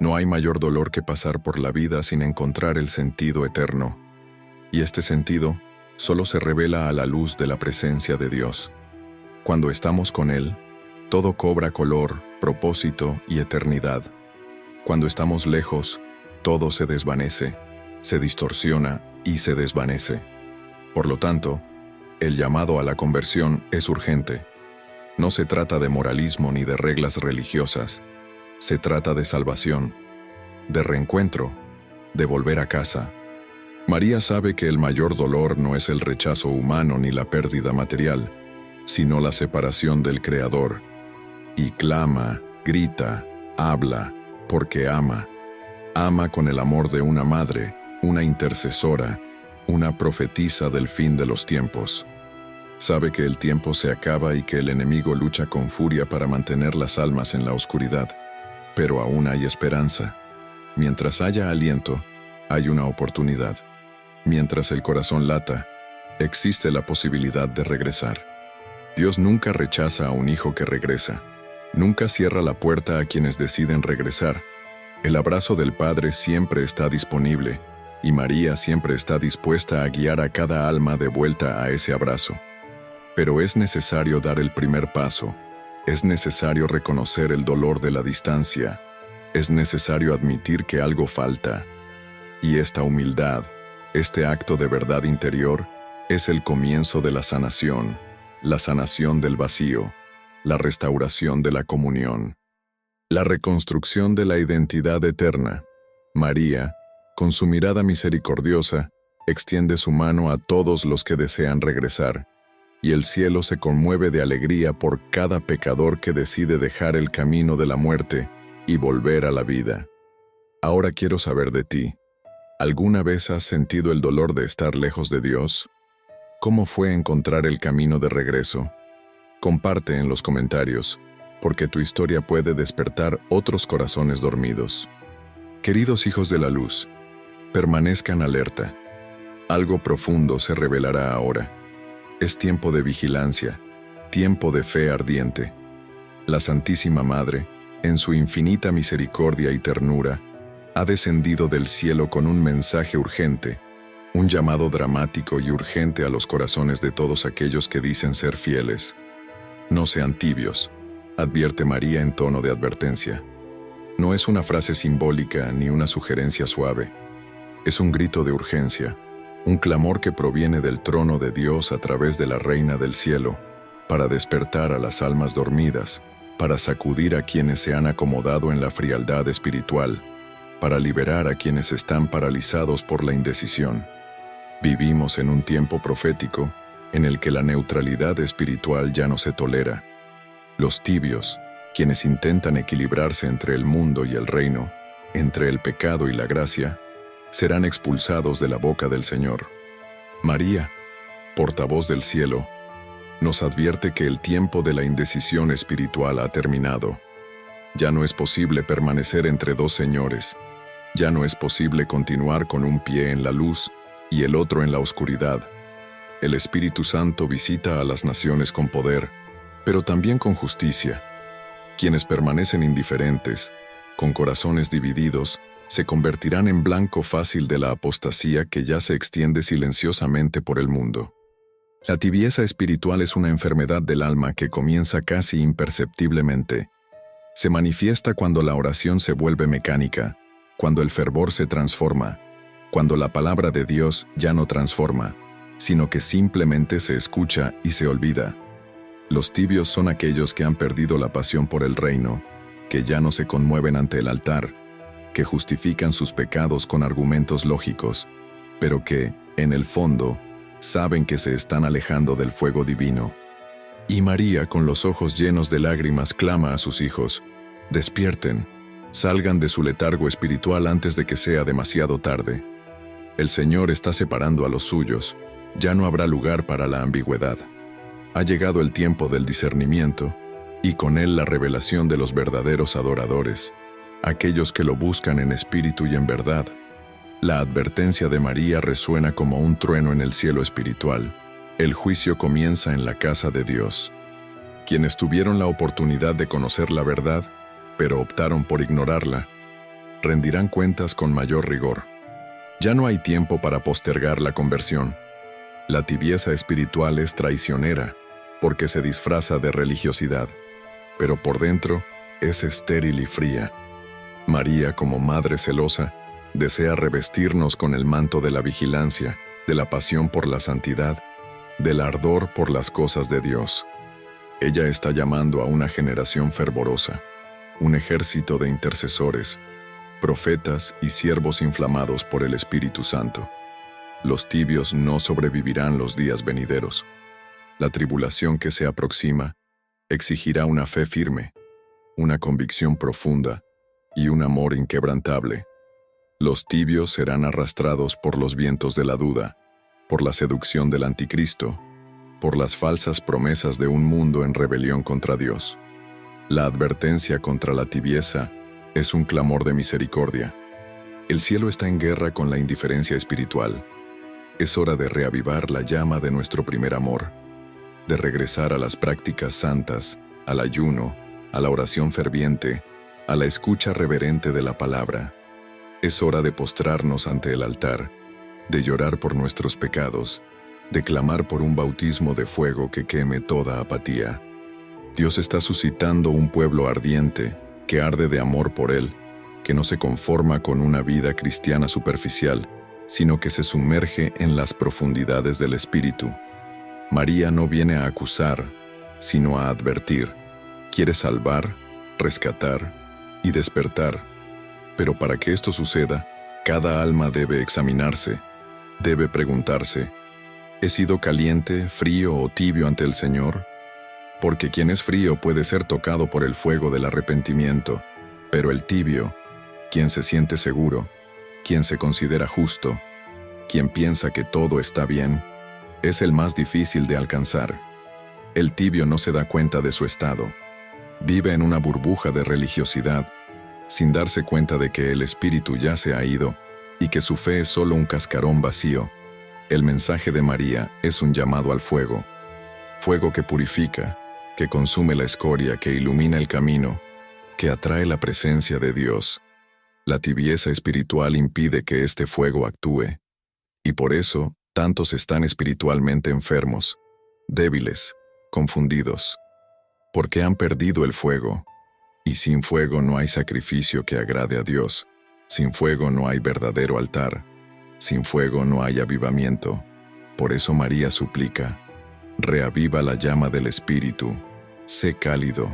No hay mayor dolor que pasar por la vida sin encontrar el sentido eterno. Y este sentido solo se revela a la luz de la presencia de Dios. Cuando estamos con Él, todo cobra color, propósito y eternidad. Cuando estamos lejos, todo se desvanece, se distorsiona y se desvanece. Por lo tanto, el llamado a la conversión es urgente. No se trata de moralismo ni de reglas religiosas. Se trata de salvación, de reencuentro, de volver a casa. María sabe que el mayor dolor no es el rechazo humano ni la pérdida material, sino la separación del Creador. Y clama, grita, habla, porque ama. Ama con el amor de una madre, una intercesora, una profetisa del fin de los tiempos. Sabe que el tiempo se acaba y que el enemigo lucha con furia para mantener las almas en la oscuridad. Pero aún hay esperanza. Mientras haya aliento, hay una oportunidad. Mientras el corazón lata, existe la posibilidad de regresar. Dios nunca rechaza a un hijo que regresa. Nunca cierra la puerta a quienes deciden regresar. El abrazo del Padre siempre está disponible, y María siempre está dispuesta a guiar a cada alma de vuelta a ese abrazo. Pero es necesario dar el primer paso. Es necesario reconocer el dolor de la distancia. Es necesario admitir que algo falta. Y esta humildad, este acto de verdad interior, es el comienzo de la sanación del vacío, la restauración de la comunión, la reconstrucción de la identidad eterna. María, con su mirada misericordiosa, extiende su mano a todos los que desean regresar, y el cielo se conmueve de alegría por cada pecador que decide dejar el camino de la muerte y volver a la vida. Ahora quiero saber de ti. ¿Alguna vez has sentido el dolor de estar lejos de Dios? ¿Cómo fue encontrar el camino de regreso? Comparte en los comentarios, porque tu historia puede despertar otros corazones dormidos. Queridos hijos de la luz, permanezcan alerta. Algo profundo se revelará ahora. Es tiempo de vigilancia, tiempo de fe ardiente. La Santísima Madre, en su infinita misericordia y ternura, ha descendido del cielo con un mensaje urgente, un llamado dramático y urgente a los corazones de todos aquellos que dicen ser fieles. No sean tibios, advierte María en tono de advertencia. No es una frase simbólica ni una sugerencia suave. Es un grito de urgencia, un clamor que proviene del trono de Dios a través de la Reina del Cielo, para despertar a las almas dormidas, para sacudir a quienes se han acomodado en la frialdad espiritual, para liberar a quienes están paralizados por la indecisión. Vivimos en un tiempo profético en el que la neutralidad espiritual ya no se tolera. Los tibios, quienes intentan equilibrarse entre el mundo y el reino, entre el pecado y la gracia, serán expulsados de la boca del Señor. María, portavoz del cielo, nos advierte que el tiempo de la indecisión espiritual ha terminado. Ya no es posible permanecer entre dos señores. Ya no es posible continuar con un pie en la luz y el otro en la oscuridad. El Espíritu Santo visita a las naciones con poder, pero también con justicia. Quienes permanecen indiferentes, con corazones divididos, se convertirán en blanco fácil de la apostasía que ya se extiende silenciosamente por el mundo. La tibieza espiritual es una enfermedad del alma que comienza casi imperceptiblemente. Se manifiesta cuando la oración se vuelve mecánica, cuando el fervor se transforma, cuando la palabra de Dios ya no transforma, sino que simplemente se escucha y se olvida. Los tibios son aquellos que han perdido la pasión por el reino, que ya no se conmueven ante el altar, que justifican sus pecados con argumentos lógicos, pero que, en el fondo, saben que se están alejando del fuego divino. Y María, con los ojos llenos de lágrimas, clama a sus hijos: «Despierten, salgan de su letargo espiritual antes de que sea demasiado tarde. El Señor está separando a los suyos, ya no habrá lugar para la ambigüedad. Ha llegado el tiempo del discernimiento, y con él la revelación de los verdaderos adoradores, aquellos que lo buscan en espíritu y en verdad». La advertencia de María resuena como un trueno en el cielo espiritual. El juicio comienza en la casa de Dios. Quienes tuvieron la oportunidad de conocer la verdad, pero optaron por ignorarla, rendirán cuentas con mayor rigor. Ya no hay tiempo para postergar la conversión. La tibieza espiritual es traicionera, porque se disfraza de religiosidad, pero por dentro es estéril y fría. María, como madre celosa, desea revestirnos con el manto de la vigilancia, de la pasión por la santidad, del ardor por las cosas de Dios. Ella está llamando a una generación fervorosa, un ejército de intercesores, profetas y siervos inflamados por el Espíritu Santo. Los tibios no sobrevivirán los días venideros. La tribulación que se aproxima exigirá una fe firme, una convicción profunda y un amor inquebrantable. Los tibios serán arrastrados por los vientos de la duda, por la seducción del anticristo, por las falsas promesas de un mundo en rebelión contra Dios. La advertencia contra la tibieza es un clamor de misericordia. El cielo está en guerra con la indiferencia espiritual. Es hora de reavivar la llama de nuestro primer amor, de regresar a las prácticas santas, al ayuno, a la oración ferviente, a la escucha reverente de la palabra. Es hora de postrarnos ante el altar, de llorar por nuestros pecados, de clamar por un bautismo de fuego que queme toda apatía. Dios está suscitando un pueblo ardiente, que arde de amor por Él, que no se conforma con una vida cristiana superficial, sino que se sumerge en las profundidades del Espíritu. María no viene a acusar, sino a advertir. Quiere salvar, rescatar y despertar. Pero para que esto suceda, cada alma debe examinarse, debe preguntarse: ¿he sido caliente, frío o tibio ante el Señor? Porque quien es frío puede ser tocado por el fuego del arrepentimiento, pero el tibio, quien se siente seguro, quien se considera justo, quien piensa que todo está bien, es el más difícil de alcanzar. El tibio no se da cuenta de su estado. Vive en una burbuja de religiosidad, sin darse cuenta de que el espíritu ya se ha ido y que su fe es solo un cascarón vacío. El mensaje de María es un llamado al fuego. Fuego que purifica, que consume la escoria, que ilumina el camino, que atrae la presencia de Dios. La tibieza espiritual impide que este fuego actúe, y por eso tantos están espiritualmente enfermos, débiles, confundidos, porque han perdido el fuego. Y sin fuego no hay sacrificio que agrade a Dios. Sin fuego no hay verdadero altar. Sin fuego no hay avivamiento. Por eso María suplica: reaviva la llama del Espíritu. Sé cálido,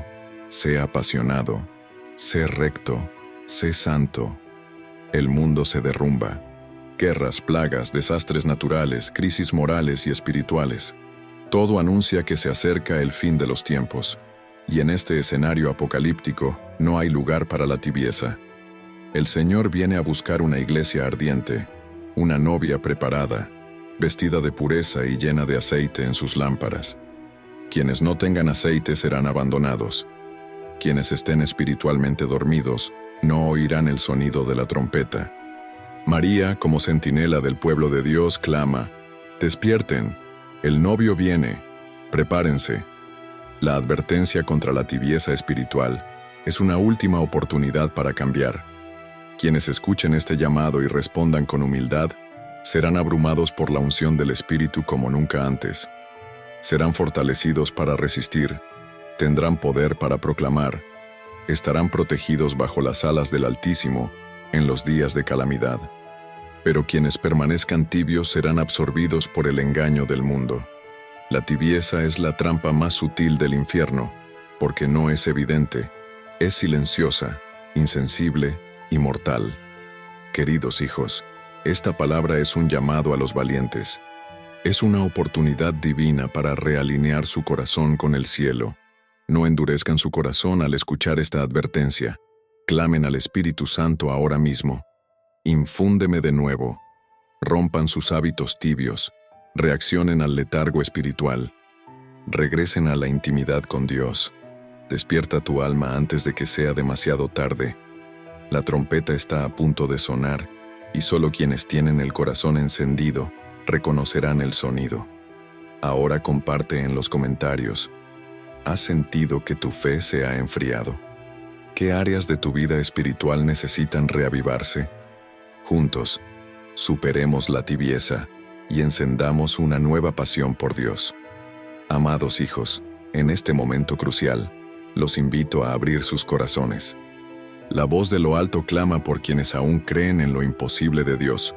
sé apasionado, sé recto, sé santo. El mundo se derrumba. Guerras, plagas, desastres naturales, crisis morales y espirituales. Todo anuncia que se acerca el fin de los tiempos. Y en este escenario apocalíptico no hay lugar para la tibieza. El Señor viene a buscar una iglesia ardiente, una novia preparada, vestida de pureza y llena de aceite en sus lámparas. Quienes no tengan aceite serán abandonados. Quienes estén espiritualmente dormidos no oirán el sonido de la trompeta. María, como centinela del pueblo de Dios, clama: despierten, el novio viene, prepárense. La advertencia contra la tibieza espiritual es una última oportunidad para cambiar. Quienes escuchen este llamado y respondan con humildad, serán abrumados por la unción del Espíritu como nunca antes. Serán fortalecidos para resistir, tendrán poder para proclamar, estarán protegidos bajo las alas del Altísimo en los días de calamidad. pero quienes permanezcan tibios serán absorbidos por el engaño del mundo. La tibieza es la trampa más sutil del infierno, porque no es evidente, es silenciosa, insensible y mortal. Queridos hijos, esta palabra es un llamado a los valientes. Es una oportunidad divina para realinear su corazón con el cielo. No endurezcan su corazón al escuchar esta advertencia. Clamen al Espíritu Santo ahora mismo. Infúndeme de nuevo. Rompan sus hábitos tibios. Reaccionen al letargo espiritual. Regresen a la intimidad con Dios. Despierta tu alma antes de que sea demasiado tarde. La trompeta está a punto de sonar, y solo quienes tienen el corazón encendido reconocerán el sonido. Ahora comparte en los comentarios. ¿Has sentido que tu fe se ha enfriado? ¿Qué áreas de tu vida espiritual necesitan reavivarse? Juntos, superemos la tibieza y encendamos una nueva pasión por Dios. Amados hijos, en este momento crucial, los invito a abrir sus corazones. La voz de lo alto clama por quienes aún creen en lo imposible de Dios.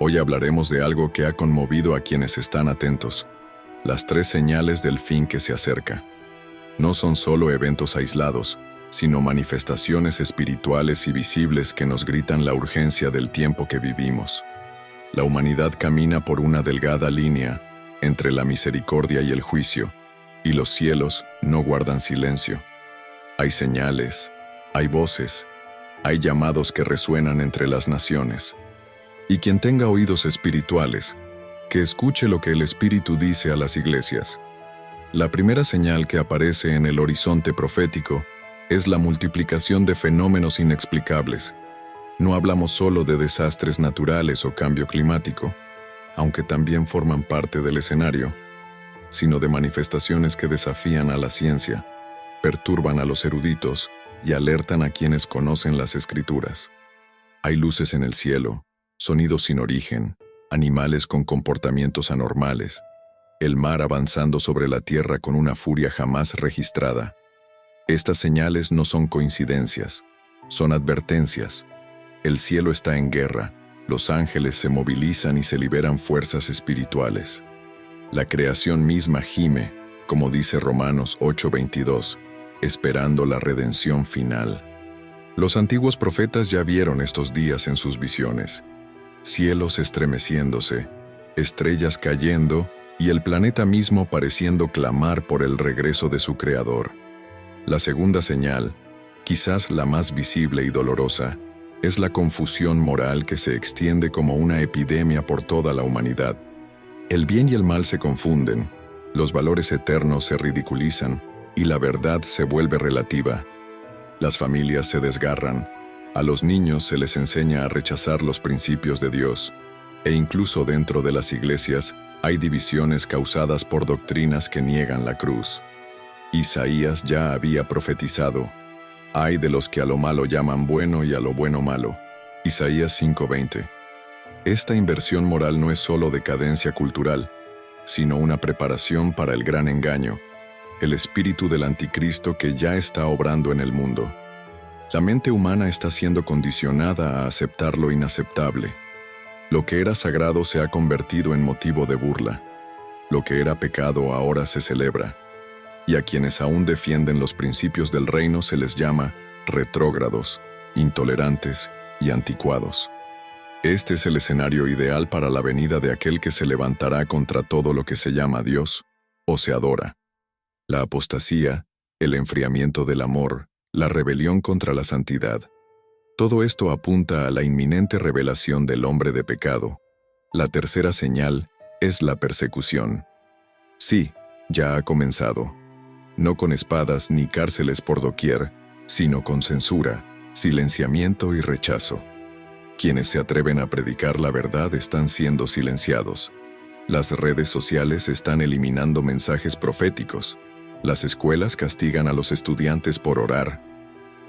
Hoy hablaremos de algo que ha conmovido a quienes están atentos: las 3 señales del fin que se acerca. No son solo eventos aislados, sino manifestaciones espirituales y visibles que nos gritan la urgencia del tiempo que vivimos. La humanidad camina por una delgada línea entre la misericordia y el juicio, y los cielos no guardan silencio. Hay señales, hay voces, hay llamados que resuenan entre las naciones. Y quien tenga oídos espirituales, que escuche lo que el Espíritu dice a las iglesias. La primera señal que aparece en el horizonte profético es la multiplicación de fenómenos inexplicables. No hablamos solo de desastres naturales o cambio climático, aunque también forman parte del escenario, sino de manifestaciones que desafían a la ciencia, perturban a los eruditos y alertan a quienes conocen las Escrituras. Hay luces en el cielo, sonidos sin origen, animales con comportamientos anormales, el mar avanzando sobre la tierra con una furia jamás registrada. Estas señales no son coincidencias, son advertencias. El cielo está en guerra, los ángeles se movilizan y se liberan fuerzas espirituales. La creación misma gime, como dice Romanos 8:22, esperando la redención final. Los antiguos profetas ya vieron estos días en sus visiones: cielos estremeciéndose, estrellas cayendo y el planeta mismo pareciendo clamar por el regreso de su Creador. La segunda señal, quizás la más visible y dolorosa, es la confusión moral que se extiende como una epidemia por toda la humanidad. El bien y el mal se confunden, los valores eternos se ridiculizan y la verdad se vuelve relativa. Las familias se desgarran, a los niños se les enseña a rechazar los principios de Dios, e incluso dentro de las iglesias hay divisiones causadas por doctrinas que niegan la cruz. Isaías ya había profetizado: «Ay de los que a lo malo llaman bueno y a lo bueno malo». Isaías 5:20. Esta inversión moral no es solo decadencia cultural, sino una preparación para el gran engaño, el espíritu del anticristo que ya está obrando en el mundo. La mente humana está siendo condicionada a aceptar lo inaceptable. Lo que era sagrado se ha convertido en motivo de burla. Lo que era pecado ahora se celebra. Y a quienes aún defienden los principios del reino se les llama retrógrados, intolerantes y anticuados. Este es el escenario ideal para la venida de aquel que se levantará contra todo lo que se llama Dios o se adora. La apostasía, el enfriamiento del amor, la rebelión contra la santidad. Todo esto apunta a la inminente revelación del hombre de pecado. La tercera señal es la persecución. Sí, ya ha comenzado. No con espadas ni cárceles por doquier, sino con censura, silenciamiento y rechazo. Quienes se atreven a predicar la verdad están siendo silenciados. Las redes sociales están eliminando mensajes proféticos. Las escuelas castigan a los estudiantes por orar.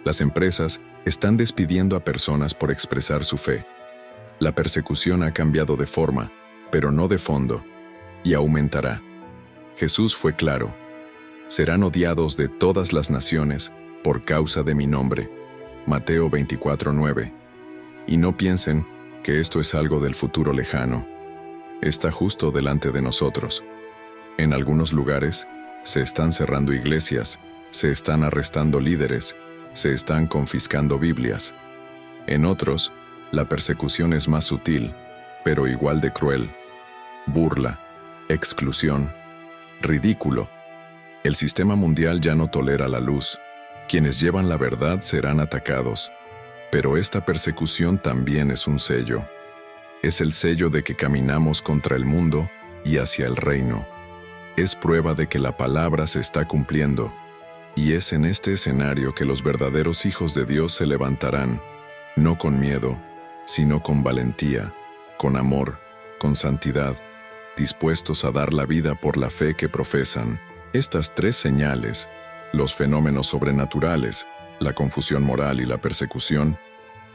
Las empresas están despidiendo a personas por expresar su fe. La persecución ha cambiado de forma, pero no de fondo, y aumentará. Jesús fue claro: serán odiados de todas las naciones por causa de mi nombre. Mateo 24:9. Y no piensen que esto es algo del futuro lejano. Está justo delante de nosotros. En algunos lugares, se están cerrando iglesias, se están arrestando líderes, se están confiscando Biblias. En otros, la persecución es más sutil, pero igual de cruel. Burla, exclusión, ridículo. El sistema mundial ya no tolera la luz. Quienes llevan la verdad serán atacados. Pero esta persecución también es un sello. Es el sello de que caminamos contra el mundo y hacia el reino. Es prueba de que la palabra se está cumpliendo. Y es en este escenario que los verdaderos hijos de Dios se levantarán, no con miedo, sino con valentía, con amor, con santidad, dispuestos a dar la vida por la fe que profesan. Estas tres señales, los fenómenos sobrenaturales, la confusión moral y la persecución,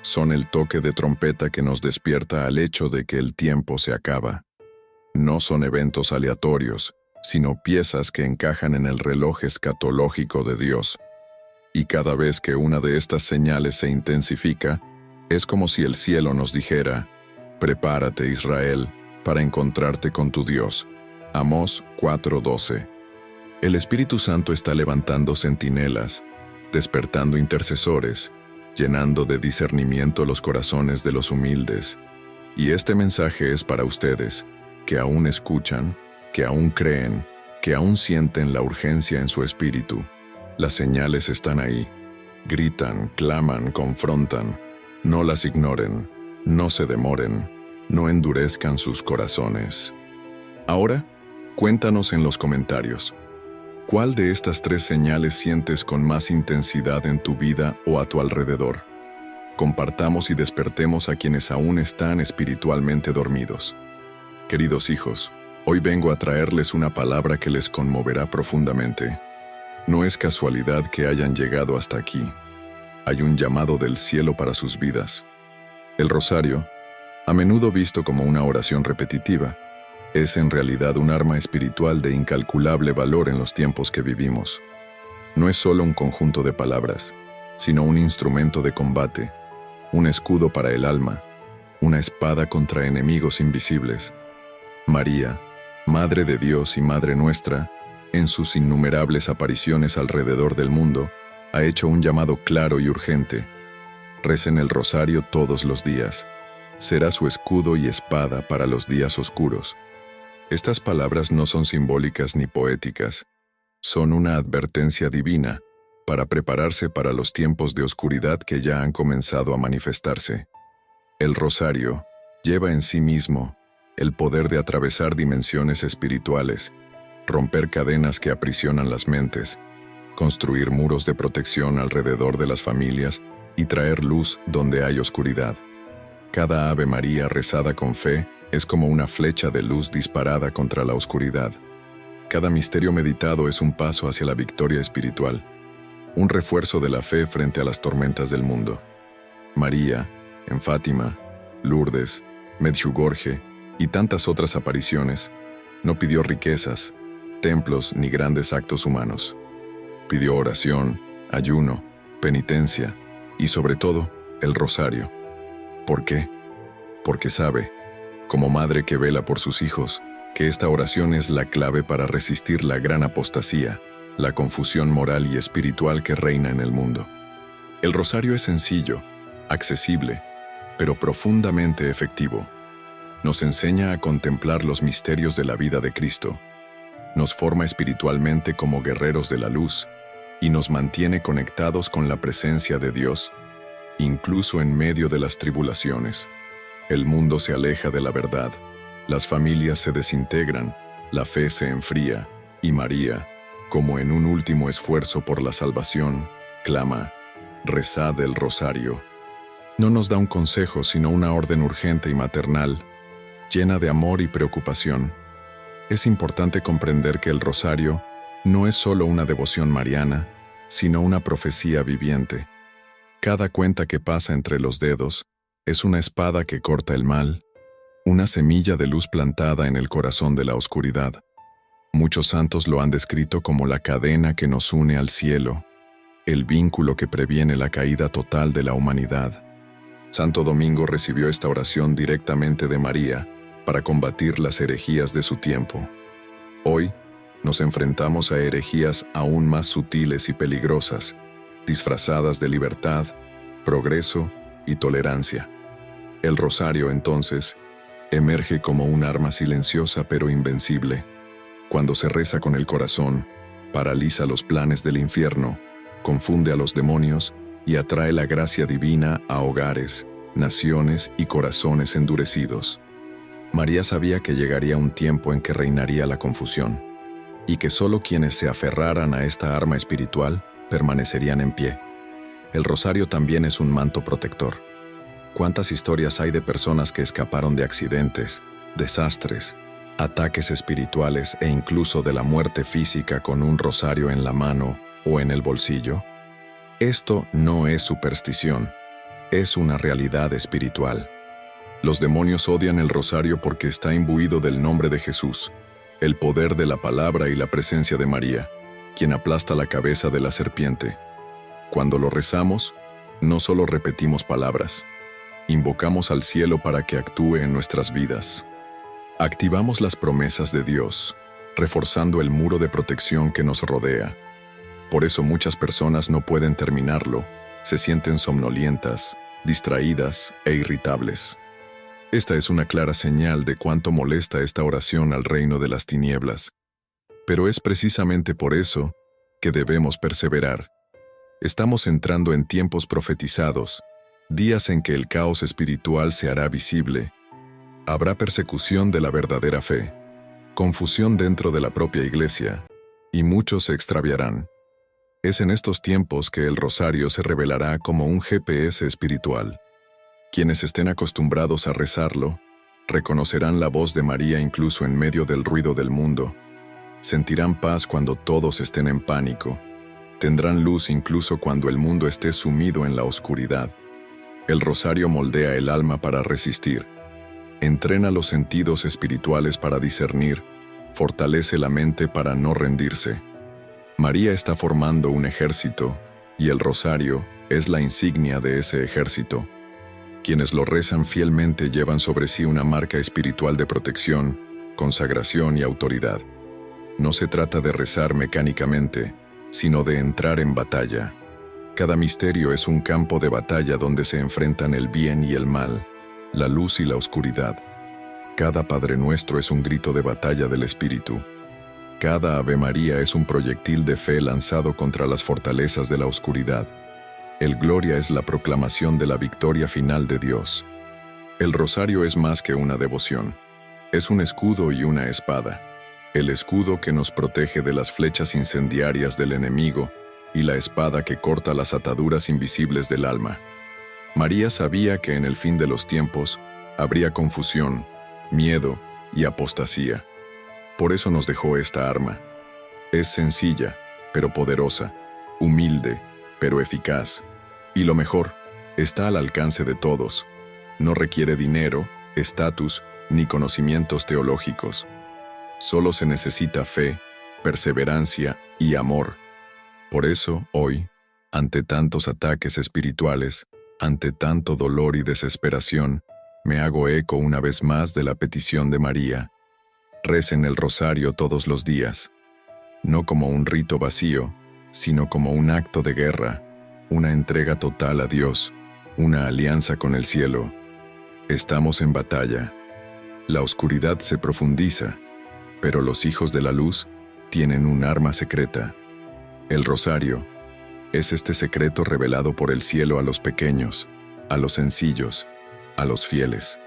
son el toque de trompeta que nos despierta al hecho de que el tiempo se acaba. No son eventos aleatorios, sino piezas que encajan en el reloj escatológico de Dios. Y cada vez que una de estas señales se intensifica, es como si el cielo nos dijera: «Prepárate, Israel, para encontrarte con tu Dios». Amós 4:12. El Espíritu Santo está levantando centinelas, despertando intercesores, llenando de discernimiento los corazones de los humildes. Y este mensaje es para ustedes, que aún escuchan, que aún creen, que aún sienten la urgencia en su espíritu. Las señales están ahí. Gritan, claman, confrontan. No las ignoren, no se demoren, no endurezcan sus corazones. Ahora, cuéntanos en los comentarios. ¿Cuál de estas tres señales sientes con más intensidad en tu vida o a tu alrededor? Compartamos y despertemos a quienes aún están espiritualmente dormidos. Queridos hijos, hoy vengo a traerles una palabra que les conmoverá profundamente. No es casualidad que hayan llegado hasta aquí. Hay un llamado del cielo para sus vidas. El rosario, a menudo visto como una oración repetitiva, es en realidad un arma espiritual de incalculable valor en los tiempos que vivimos. No es solo un conjunto de palabras, sino un instrumento de combate, un escudo para el alma, una espada contra enemigos invisibles. María, Madre de Dios y Madre nuestra, en sus innumerables apariciones alrededor del mundo, ha hecho un llamado claro y urgente. Recen el rosario todos los días. Será su escudo y espada para los días oscuros. Estas palabras no son simbólicas ni poéticas. Son una advertencia divina para prepararse para los tiempos de oscuridad que ya han comenzado a manifestarse. El rosario lleva en sí mismo el poder de atravesar dimensiones espirituales, romper cadenas que aprisionan las mentes, construir muros de protección alrededor de las familias y traer luz donde hay oscuridad. Cada Ave María rezada con fe es como una flecha de luz disparada contra la oscuridad. Cada misterio meditado es un paso hacia la victoria espiritual, un refuerzo de la fe frente a las tormentas del mundo. María, en Fátima, Lourdes, Medjugorje y tantas otras apariciones, no pidió riquezas, templos ni grandes actos humanos. Pidió oración, ayuno, penitencia y sobre todo, el rosario. ¿Por qué? Porque sabe, como madre que vela por sus hijos, que esta oración es la clave para resistir la gran apostasía, la confusión moral y espiritual que reina en el mundo. El rosario es sencillo, accesible, pero profundamente efectivo. Nos enseña a contemplar los misterios de la vida de Cristo, nos forma espiritualmente como guerreros de la luz y nos mantiene conectados con la presencia de Dios, incluso en medio de las tribulaciones. El mundo se aleja de la verdad, las familias se desintegran, la fe se enfría, y María, como en un último esfuerzo por la salvación, clama: «Rezad el rosario». No nos da un consejo, sino una orden urgente y maternal, llena de amor y preocupación. Es importante comprender que el rosario no es solo una devoción mariana, sino una profecía viviente. Cada cuenta que pasa entre los dedos es una espada que corta el mal, una semilla de luz plantada en el corazón de la oscuridad. Muchos santos lo han descrito como la cadena que nos une al cielo, el vínculo que previene la caída total de la humanidad. Santo Domingo recibió esta oración directamente de María para combatir las herejías de su tiempo. Hoy, nos enfrentamos a herejías aún más sutiles y peligrosas, disfrazadas de libertad, progreso y tolerancia. El rosario, entonces, emerge como un arma silenciosa pero invencible. Cuando se reza con el corazón, paraliza los planes del infierno, confunde a los demonios y atrae la gracia divina a hogares, naciones y corazones endurecidos. María sabía que llegaría un tiempo en que reinaría la confusión, y que solo quienes se aferraran a esta arma espiritual permanecerían en pie. El rosario también es un manto protector. ¿Cuántas historias hay de personas que escaparon de accidentes, desastres, ataques espirituales e incluso de la muerte física con un rosario en la mano o en el bolsillo? Esto no es superstición, es una realidad espiritual. Los demonios odian el rosario porque está imbuido del nombre de Jesús, el poder de la palabra y la presencia de María, quien aplasta la cabeza de la serpiente. Cuando lo rezamos, no solo repetimos palabras, invocamos al cielo para que actúe en nuestras vidas. Activamos las promesas de Dios, reforzando el muro de protección que nos rodea. Por eso muchas personas no pueden terminarlo, se sienten somnolientas, distraídas e irritables. Esta es una clara señal de cuánto molesta esta oración al reino de las tinieblas. Pero es precisamente por eso que debemos perseverar. Estamos entrando en tiempos profetizados, días en que el caos espiritual se hará visible. Habrá persecución de la verdadera fe, confusión dentro de la propia iglesia, y muchos se extraviarán. Es en estos tiempos que el rosario se revelará como un GPS espiritual. Quienes estén acostumbrados a rezarlo, reconocerán la voz de María incluso en medio del ruido del mundo. Sentirán paz cuando todos estén en pánico. Tendrán luz incluso cuando el mundo esté sumido en la oscuridad. El rosario moldea el alma para resistir. Entrena los sentidos espirituales para discernir, fortalece la mente para no rendirse. María está formando un ejército, y el rosario es la insignia de ese ejército. Quienes lo rezan fielmente llevan sobre sí una marca espiritual de protección, consagración y autoridad. No se trata de rezar mecánicamente, sino de entrar en batalla. Cada misterio es un campo de batalla donde se enfrentan el bien y el mal, la luz y la oscuridad. Cada Padre Nuestro es un grito de batalla del Espíritu. Cada Ave María es un proyectil de fe lanzado contra las fortalezas de la oscuridad. El Gloria es la proclamación de la victoria final de Dios. El rosario es más que una devoción. Es un escudo y una espada. El escudo que nos protege de las flechas incendiarias del enemigo y la espada que corta las ataduras invisibles del alma. María sabía que en el fin de los tiempos habría confusión, miedo y apostasía. Por eso nos dejó esta arma. Es sencilla, pero poderosa, humilde, pero eficaz. Y lo mejor, está al alcance de todos. No requiere dinero, estatus, ni conocimientos teológicos. Solo se necesita fe, perseverancia y amor. Por eso, hoy, ante tantos ataques espirituales, ante tanto dolor y desesperación, me hago eco una vez más de la petición de María. Recen el rosario todos los días, no como un rito vacío, sino como un acto de guerra, una entrega total a Dios, una alianza con el cielo. Estamos en batalla. La oscuridad se profundiza, pero los hijos de la luz tienen un arma secreta. El rosario es este secreto revelado por el cielo a los pequeños, a los sencillos, a los fieles.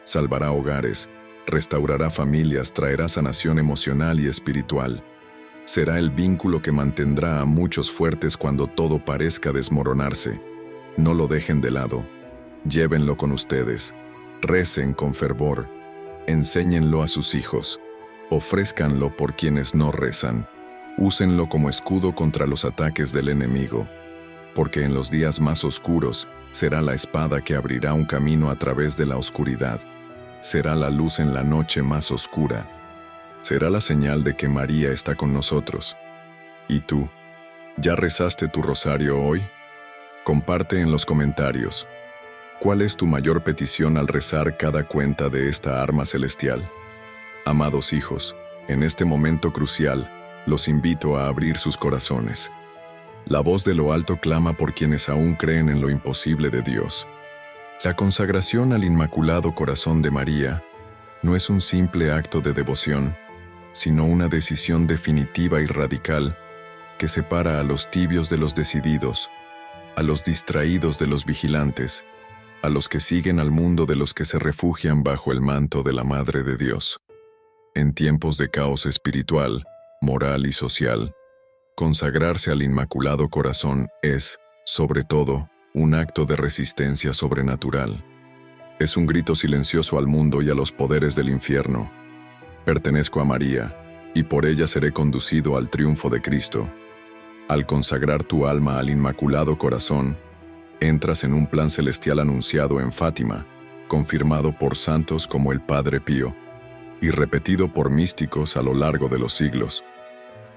Salvará hogares, restaurará familias, traerá sanación emocional y espiritual. Será el vínculo que mantendrá a muchos fuertes cuando todo parezca desmoronarse. No lo dejen de lado. Llévenlo con ustedes. Recen con fervor. Enséñenlo a sus hijos. Ofrézcanlo por quienes no rezan. Úsenlo como escudo contra los ataques del enemigo. Porque en los días más oscuros será la espada que abrirá un camino a través de la oscuridad. Será la luz en la noche más oscura. Será la señal de que María está con nosotros. ¿Y tú? ¿Ya rezaste tu rosario hoy? Comparte en los comentarios. ¿Cuál es tu mayor petición al rezar cada cuenta de esta arma celestial? Amados hijos, en este momento crucial, los invito a abrir sus corazones. La voz de lo alto clama por quienes aún creen en lo imposible de Dios. La consagración al Inmaculado Corazón de María no es un simple acto de devoción, sino una decisión definitiva y radical que separa a los tibios de los decididos, a los distraídos de los vigilantes, a los que siguen al mundo de los que se refugian bajo el manto de la Madre de Dios. En tiempos de caos espiritual, moral y social, consagrarse al Inmaculado Corazón es, sobre todo, un acto de resistencia sobrenatural. Es un grito silencioso al mundo y a los poderes del infierno. Pertenezco a María, y por ella seré conducido al triunfo de Cristo. Al consagrar tu alma al Inmaculado Corazón, entras en un plan celestial anunciado en Fátima, confirmado por santos como el Padre Pío, y repetido por místicos a lo largo de los siglos.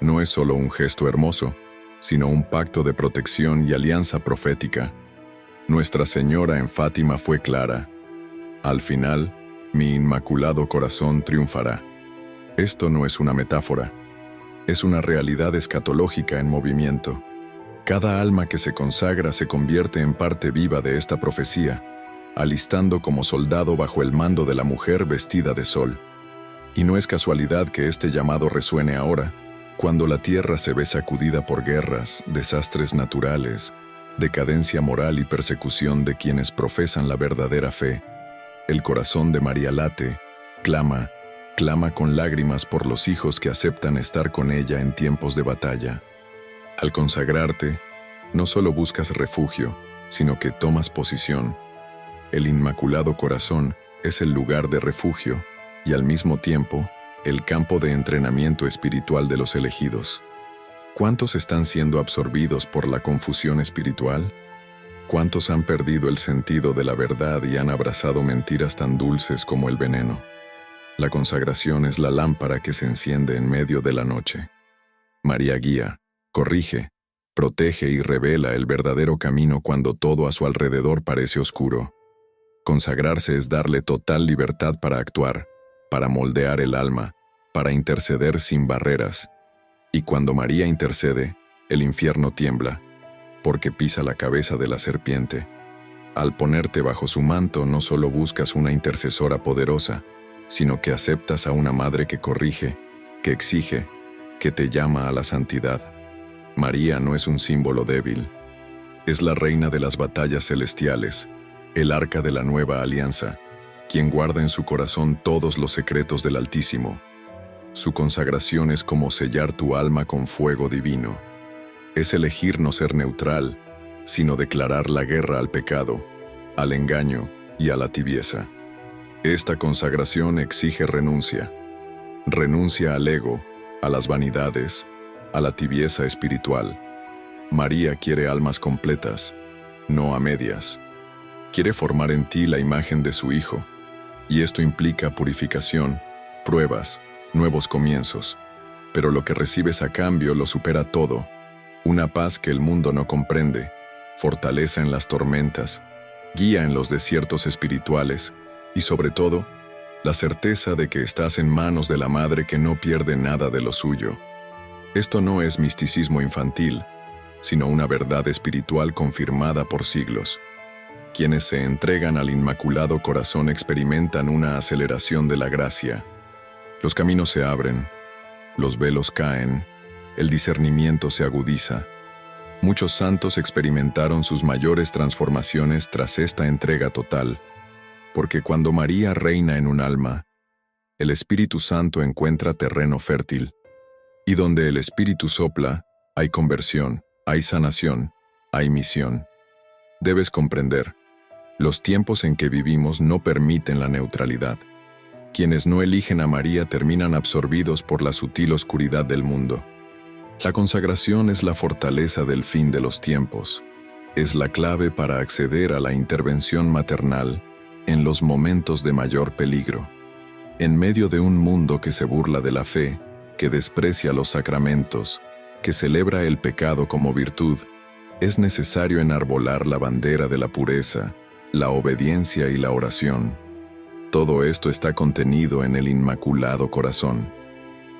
No es solo un gesto hermoso, sino un pacto de protección y alianza profética. Nuestra Señora en Fátima fue clara: al final, mi Inmaculado Corazón triunfará. Esto no es una metáfora, es una realidad escatológica en movimiento. Cada alma que se consagra se convierte en parte viva de esta profecía, alistando como soldado bajo el mando de la mujer vestida de sol. Y no es casualidad que este llamado resuene ahora, cuando la tierra se ve sacudida por guerras, desastres naturales, decadencia moral y persecución de quienes profesan la verdadera fe. El corazón de María late, clama con lágrimas por los hijos que aceptan estar con ella en tiempos de batalla. Al consagrarte, no solo buscas refugio, sino que tomas posición. El Inmaculado Corazón es el lugar de refugio y al mismo tiempo, el campo de entrenamiento espiritual de los elegidos. ¿Cuántos están siendo absorbidos por la confusión espiritual? ¿Cuántos han perdido el sentido de la verdad y han abrazado mentiras tan dulces como el veneno? La consagración es la lámpara que se enciende en medio de la noche. María guía, corrige, protege y revela el verdadero camino cuando todo a su alrededor parece oscuro. Consagrarse es darle total libertad para actuar, para moldear el alma, para interceder sin barreras. Y cuando María intercede, el infierno tiembla, porque pisa la cabeza de la serpiente. Al ponerte bajo su manto no solo buscas una intercesora poderosa, sino que aceptas a una madre que corrige, que exige, que te llama a la santidad. María no es un símbolo débil. Es la reina de las batallas celestiales, el arca de la nueva alianza, quien guarda en su corazón todos los secretos del Altísimo. Su consagración es como sellar tu alma con fuego divino. Es elegir no ser neutral, sino declarar la guerra al pecado, al engaño y a la tibieza. Esta consagración exige renuncia. Renuncia al ego, a las vanidades, a la tibieza espiritual. María quiere almas completas, no a medias. Quiere formar en ti la imagen de su Hijo, y esto implica purificación, pruebas, nuevos comienzos. Pero lo que recibes a cambio lo supera todo: una paz que el mundo no comprende, fortaleza en las tormentas, guía en los desiertos espirituales, y sobre todo, la certeza de que estás en manos de la Madre que no pierde nada de lo suyo. Esto no es misticismo infantil, sino una verdad espiritual confirmada por siglos. Quienes se entregan al Inmaculado Corazón experimentan una aceleración de la gracia. Los caminos se abren, los velos caen, el discernimiento se agudiza. Muchos santos experimentaron sus mayores transformaciones tras esta entrega total, porque cuando María reina en un alma, el Espíritu Santo encuentra terreno fértil, y donde el Espíritu sopla, hay conversión, hay sanación, hay misión. Debes comprender, los tiempos en que vivimos no permiten la neutralidad. Quienes no eligen a María terminan absorbidos por la sutil oscuridad del mundo. La consagración es la fortaleza del fin de los tiempos. Es la clave para acceder a la intervención maternal en los momentos de mayor peligro. En medio de un mundo que se burla de la fe, que desprecia los sacramentos, que celebra el pecado como virtud, es necesario enarbolar la bandera de la pureza, la obediencia y la oración. Todo esto está contenido en el Inmaculado Corazón.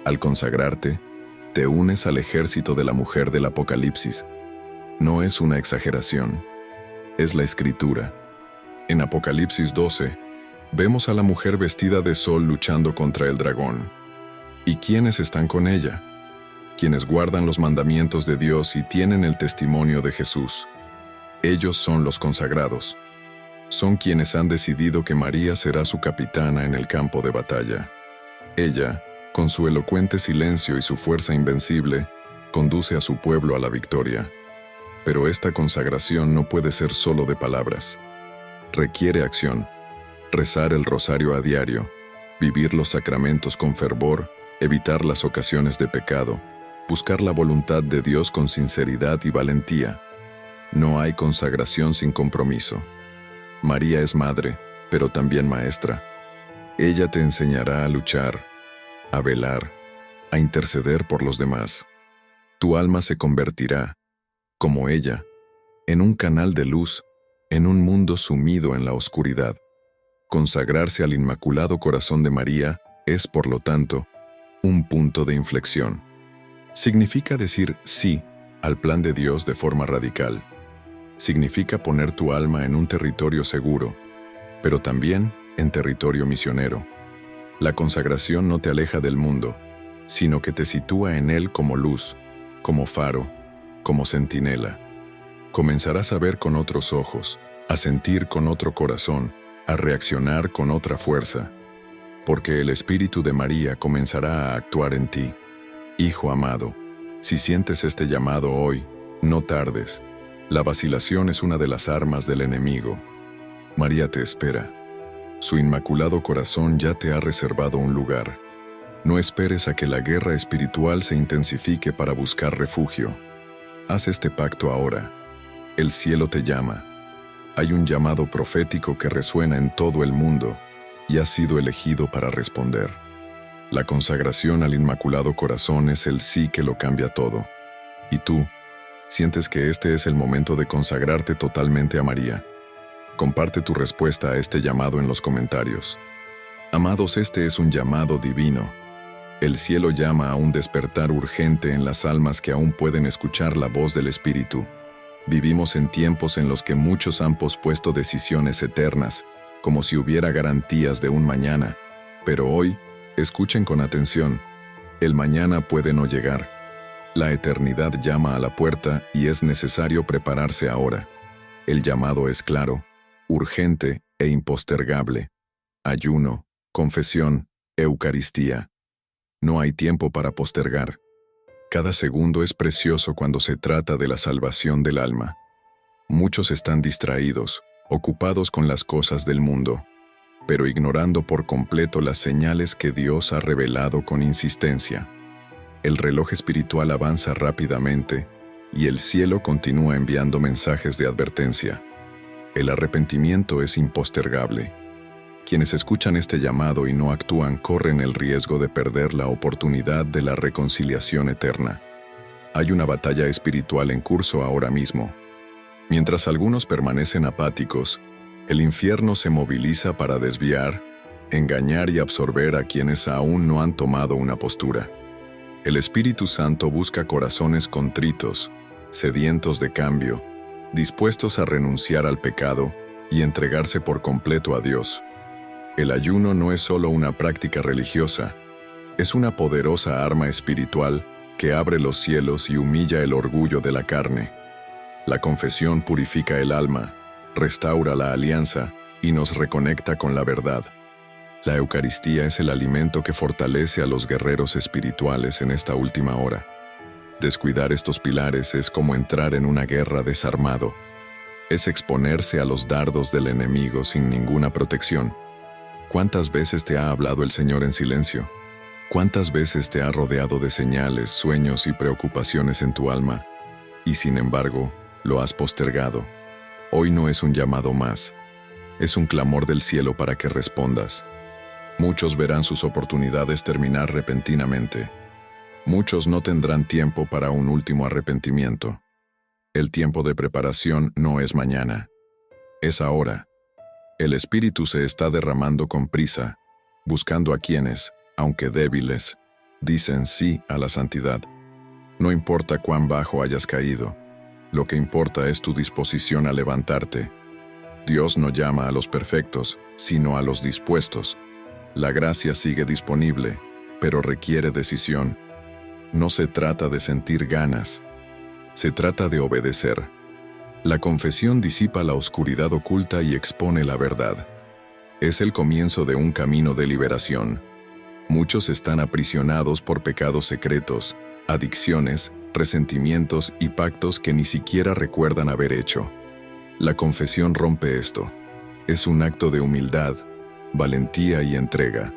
Al consagrarte, te unes al ejército de la mujer del Apocalipsis. No es una exageración, es la Escritura. En Apocalipsis 12, vemos a la mujer vestida de sol luchando contra el dragón. ¿Y quiénes están con ella? Quienes guardan los mandamientos de Dios y tienen el testimonio de Jesús. Ellos son los consagrados. Son quienes han decidido que María será su capitana en el campo de batalla. Ella, con su elocuente silencio y su fuerza invencible, conduce a su pueblo a la victoria. Pero esta consagración no puede ser solo de palabras. Requiere acción, rezar el rosario a diario, vivir los sacramentos con fervor, evitar las ocasiones de pecado, buscar la voluntad de Dios con sinceridad y valentía. No hay consagración sin compromiso. María es madre, pero también maestra. Ella te enseñará a luchar, a velar, a interceder por los demás. Tu alma se convertirá, como ella, en un canal de luz, en un mundo sumido en la oscuridad. Consagrarse al Inmaculado Corazón de María es, por lo tanto, un punto de inflexión. Significa decir sí al plan de Dios de forma radical. Significa poner tu alma en un territorio seguro, pero también en territorio misionero. La consagración no te aleja del mundo, sino que te sitúa en él como luz, como faro, como centinela. Comenzarás a ver con otros ojos, a sentir con otro corazón, a reaccionar con otra fuerza, porque el Espíritu de María comenzará a actuar en ti. Hijo amado, si sientes este llamado hoy, no tardes. La vacilación es una de las armas del enemigo. María te espera. Su Inmaculado Corazón ya te ha reservado un lugar. No esperes a que la guerra espiritual se intensifique para buscar refugio. Haz este pacto ahora. El cielo te llama. Hay un llamado profético que resuena en todo el mundo y has sido elegido para responder. La consagración al Inmaculado Corazón es el sí que lo cambia todo. ¿Y tú? ¿Sientes que este es el momento de consagrarte totalmente a María? Comparte tu respuesta a este llamado en los comentarios. Amados, este es un llamado divino. El cielo llama a un despertar urgente en las almas que aún pueden escuchar la voz del Espíritu. Vivimos en tiempos en los que muchos han pospuesto decisiones eternas, como si hubiera garantías de un mañana. Pero hoy, escuchen con atención, el mañana puede no llegar. La eternidad llama a la puerta y es necesario prepararse ahora. El llamado es claro, urgente e impostergable. Ayuno, confesión, Eucaristía. No hay tiempo para postergar. Cada segundo es precioso cuando se trata de la salvación del alma. Muchos están distraídos, ocupados con las cosas del mundo, pero ignorando por completo las señales que Dios ha revelado con insistencia. El reloj espiritual avanza rápidamente y el cielo continúa enviando mensajes de advertencia. El arrepentimiento es impostergable. Quienes escuchan este llamado y no actúan corren el riesgo de perder la oportunidad de la reconciliación eterna. Hay una batalla espiritual en curso ahora mismo. Mientras algunos permanecen apáticos, el infierno se moviliza para desviar, engañar y absorber a quienes aún no han tomado una postura. El Espíritu Santo busca corazones contritos, sedientos de cambio, dispuestos a renunciar al pecado y entregarse por completo a Dios. El ayuno no es solo una práctica religiosa, es una poderosa arma espiritual que abre los cielos y humilla el orgullo de la carne. La confesión purifica el alma, restaura la alianza y nos reconecta con la verdad. La Eucaristía es el alimento que fortalece a los guerreros espirituales en esta última hora. Descuidar estos pilares es como entrar en una guerra desarmado. Es exponerse a los dardos del enemigo sin ninguna protección. ¿Cuántas veces te ha hablado el Señor en silencio? ¿Cuántas veces te ha rodeado de señales, sueños y preocupaciones en tu alma? Y sin embargo, lo has postergado. Hoy no es un llamado más. Es un clamor del cielo para que respondas. Muchos verán sus oportunidades terminar repentinamente. Muchos no tendrán tiempo para un último arrepentimiento. El tiempo de preparación no es mañana. Es ahora. El Espíritu se está derramando con prisa, buscando a quienes, aunque débiles, dicen sí a la santidad. No importa cuán bajo hayas caído, lo que importa es tu disposición a levantarte. Dios no llama a los perfectos, sino a los dispuestos. La gracia sigue disponible, pero requiere decisión. No se trata de sentir ganas, se trata de obedecer. La confesión disipa la oscuridad oculta y expone la verdad. Es el comienzo de un camino de liberación. Muchos están aprisionados por pecados secretos, adicciones, resentimientos y pactos que ni siquiera recuerdan haber hecho. La confesión rompe esto. Es un acto de humildad, valentía y entrega.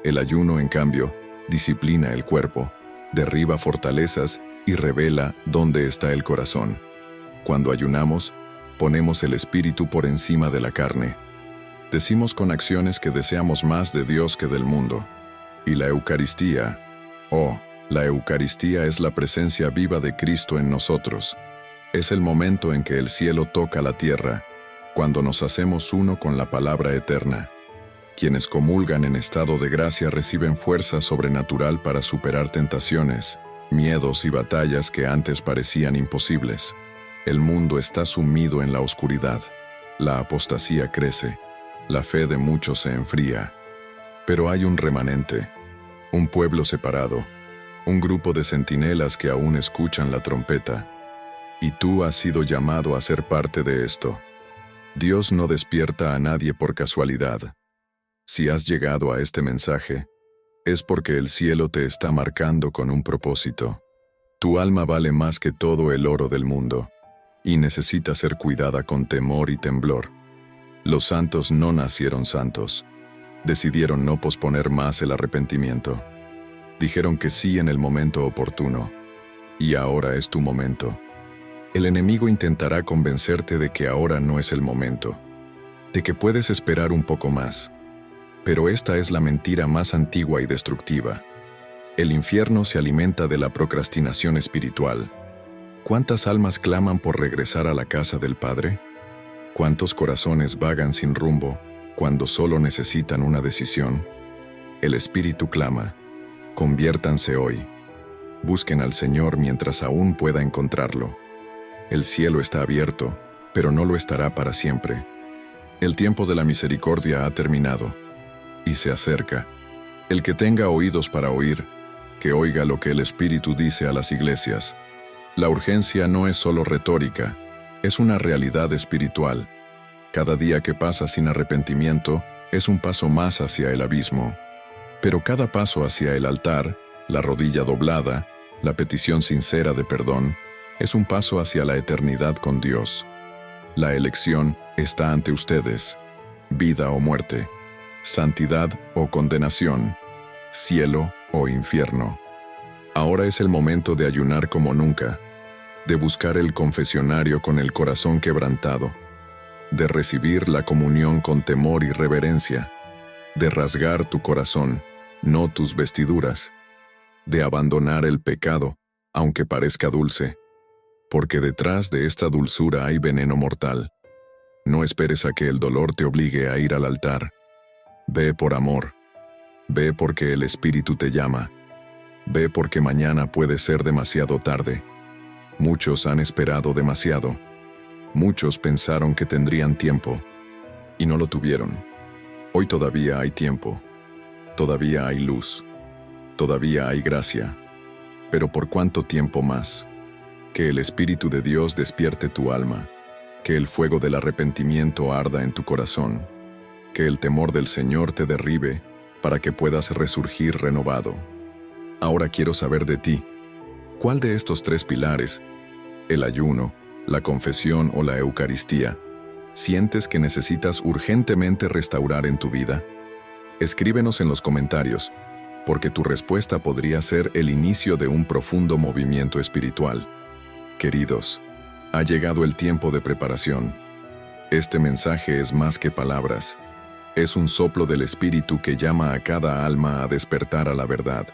El ayuno, en cambio, disciplina el cuerpo, derriba fortalezas y revela dónde está el corazón. Cuando ayunamos, ponemos el espíritu por encima de la carne. Decimos con acciones que deseamos más de Dios que del mundo. Y la Eucaristía, la Eucaristía es la presencia viva de Cristo en nosotros. Es el momento en que el cielo toca la tierra, cuando nos hacemos uno con la palabra eterna. Quienes comulgan en estado de gracia reciben fuerza sobrenatural para superar tentaciones, miedos y batallas que antes parecían imposibles. El mundo está sumido en la oscuridad. La apostasía crece. La fe de muchos se enfría. Pero hay un remanente, un pueblo separado, un grupo de centinelas que aún escuchan la trompeta. Y tú has sido llamado a ser parte de esto. Dios no despierta a nadie por casualidad. Si has llegado a este mensaje, es porque el cielo te está marcando con un propósito. Tu alma vale más que todo el oro del mundo, y necesita ser cuidada con temor y temblor. Los santos no nacieron santos. Decidieron no posponer más el arrepentimiento. Dijeron que sí en el momento oportuno, y ahora es tu momento. El enemigo intentará convencerte de que ahora no es el momento, de que puedes esperar un poco más. Pero esta es la mentira más antigua y destructiva. El infierno se alimenta de la procrastinación espiritual. ¿Cuántas almas claman por regresar a la casa del Padre? ¿Cuántos corazones vagan sin rumbo cuando solo necesitan una decisión? El Espíritu clama: conviértanse hoy. Busquen al Señor mientras aún pueda encontrarlo. El cielo está abierto, pero no lo estará para siempre. El tiempo de la misericordia ha terminado, y se acerca. El que tenga oídos para oír, que oiga lo que el Espíritu dice a las iglesias. La urgencia no es solo retórica, es una realidad espiritual. Cada día que pasa sin arrepentimiento es un paso más hacia el abismo. Pero cada paso hacia el altar, la rodilla doblada, la petición sincera de perdón, es un paso hacia la eternidad con Dios. La elección está ante ustedes: vida o muerte, santidad o condenación, cielo o infierno. Ahora es el momento de ayunar como nunca, de buscar el confesionario con el corazón quebrantado, de recibir la comunión con temor y reverencia, de rasgar tu corazón, no tus vestiduras, de abandonar el pecado, aunque parezca dulce, porque detrás de esta dulzura hay veneno mortal. No esperes a que el dolor te obligue a ir al altar. Ve por amor. Ve porque el Espíritu te llama. Ve porque mañana puede ser demasiado tarde. Muchos han esperado demasiado. Muchos pensaron que tendrían tiempo, y no lo tuvieron. Hoy todavía hay tiempo. Todavía hay luz. Todavía hay gracia. Pero ¿por cuánto tiempo más? Que el Espíritu de Dios despierte tu alma. Que el fuego del arrepentimiento arda en tu corazón. Que el temor del Señor te derribe para que puedas resurgir renovado. Ahora quiero saber de ti. ¿Cuál de estos tres pilares, el ayuno, la confesión o la Eucaristía, sientes que necesitas urgentemente restaurar en tu vida? Escríbenos en los comentarios, porque tu respuesta podría ser el inicio de un profundo movimiento espiritual. Queridos, ha llegado el tiempo de preparación. Este mensaje es más que palabras. Es un soplo del Espíritu que llama a cada alma a despertar a la verdad.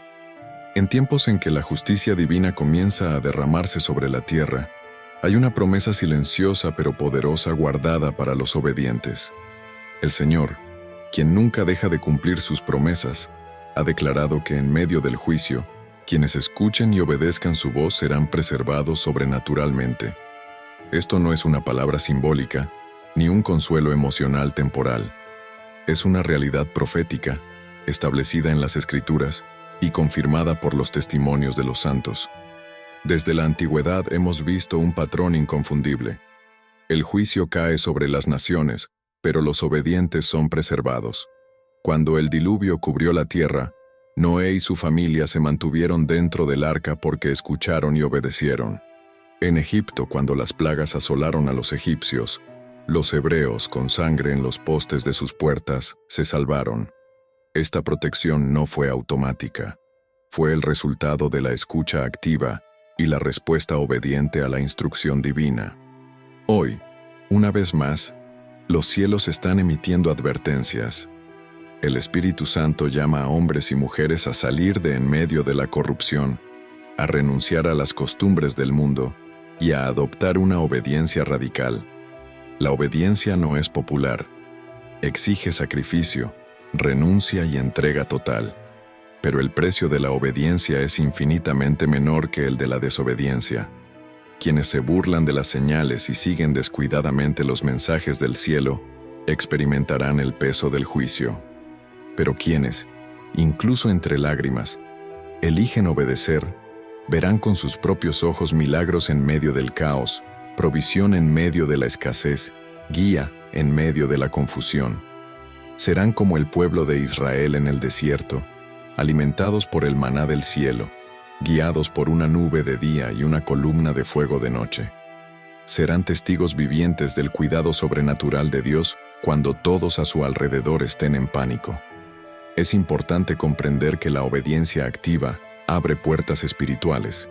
En tiempos en que la justicia divina comienza a derramarse sobre la tierra, hay una promesa silenciosa pero poderosa guardada para los obedientes. El Señor, quien nunca deja de cumplir sus promesas, ha declarado que en medio del juicio, quienes escuchen y obedezcan su voz serán preservados sobrenaturalmente. Esto no es una palabra simbólica, ni un consuelo emocional temporal. Es una realidad profética, establecida en las Escrituras y confirmada por los testimonios de los santos. Desde la antigüedad hemos visto un patrón inconfundible. El juicio cae sobre las naciones, pero los obedientes son preservados. Cuando el diluvio cubrió la tierra, Noé y su familia se mantuvieron dentro del arca porque escucharon y obedecieron. En Egipto, cuando las plagas asolaron a los egipcios, los hebreos, con sangre en los postes de sus puertas, se salvaron. Esta protección no fue automática. Fue el resultado de la escucha activa y la respuesta obediente a la instrucción divina. Hoy, una vez más, los cielos están emitiendo advertencias. El Espíritu Santo llama a hombres y mujeres a salir de en medio de la corrupción, a renunciar a las costumbres del mundo y a adoptar una obediencia radical. La obediencia no es popular. Exige sacrificio, renuncia y entrega total. Pero el precio de la obediencia es infinitamente menor que el de la desobediencia. Quienes se burlan de las señales y siguen descuidadamente los mensajes del cielo, experimentarán el peso del juicio. Pero quienes, incluso entre lágrimas, eligen obedecer, verán con sus propios ojos milagros en medio del caos, provisión en medio de la escasez, guía en medio de la confusión. Serán como el pueblo de Israel en el desierto, alimentados por el maná del cielo, guiados por una nube de día y una columna de fuego de noche. Serán testigos vivientes del cuidado sobrenatural de Dios cuando todos a su alrededor estén en pánico. Es importante comprender que la obediencia activa abre puertas espirituales.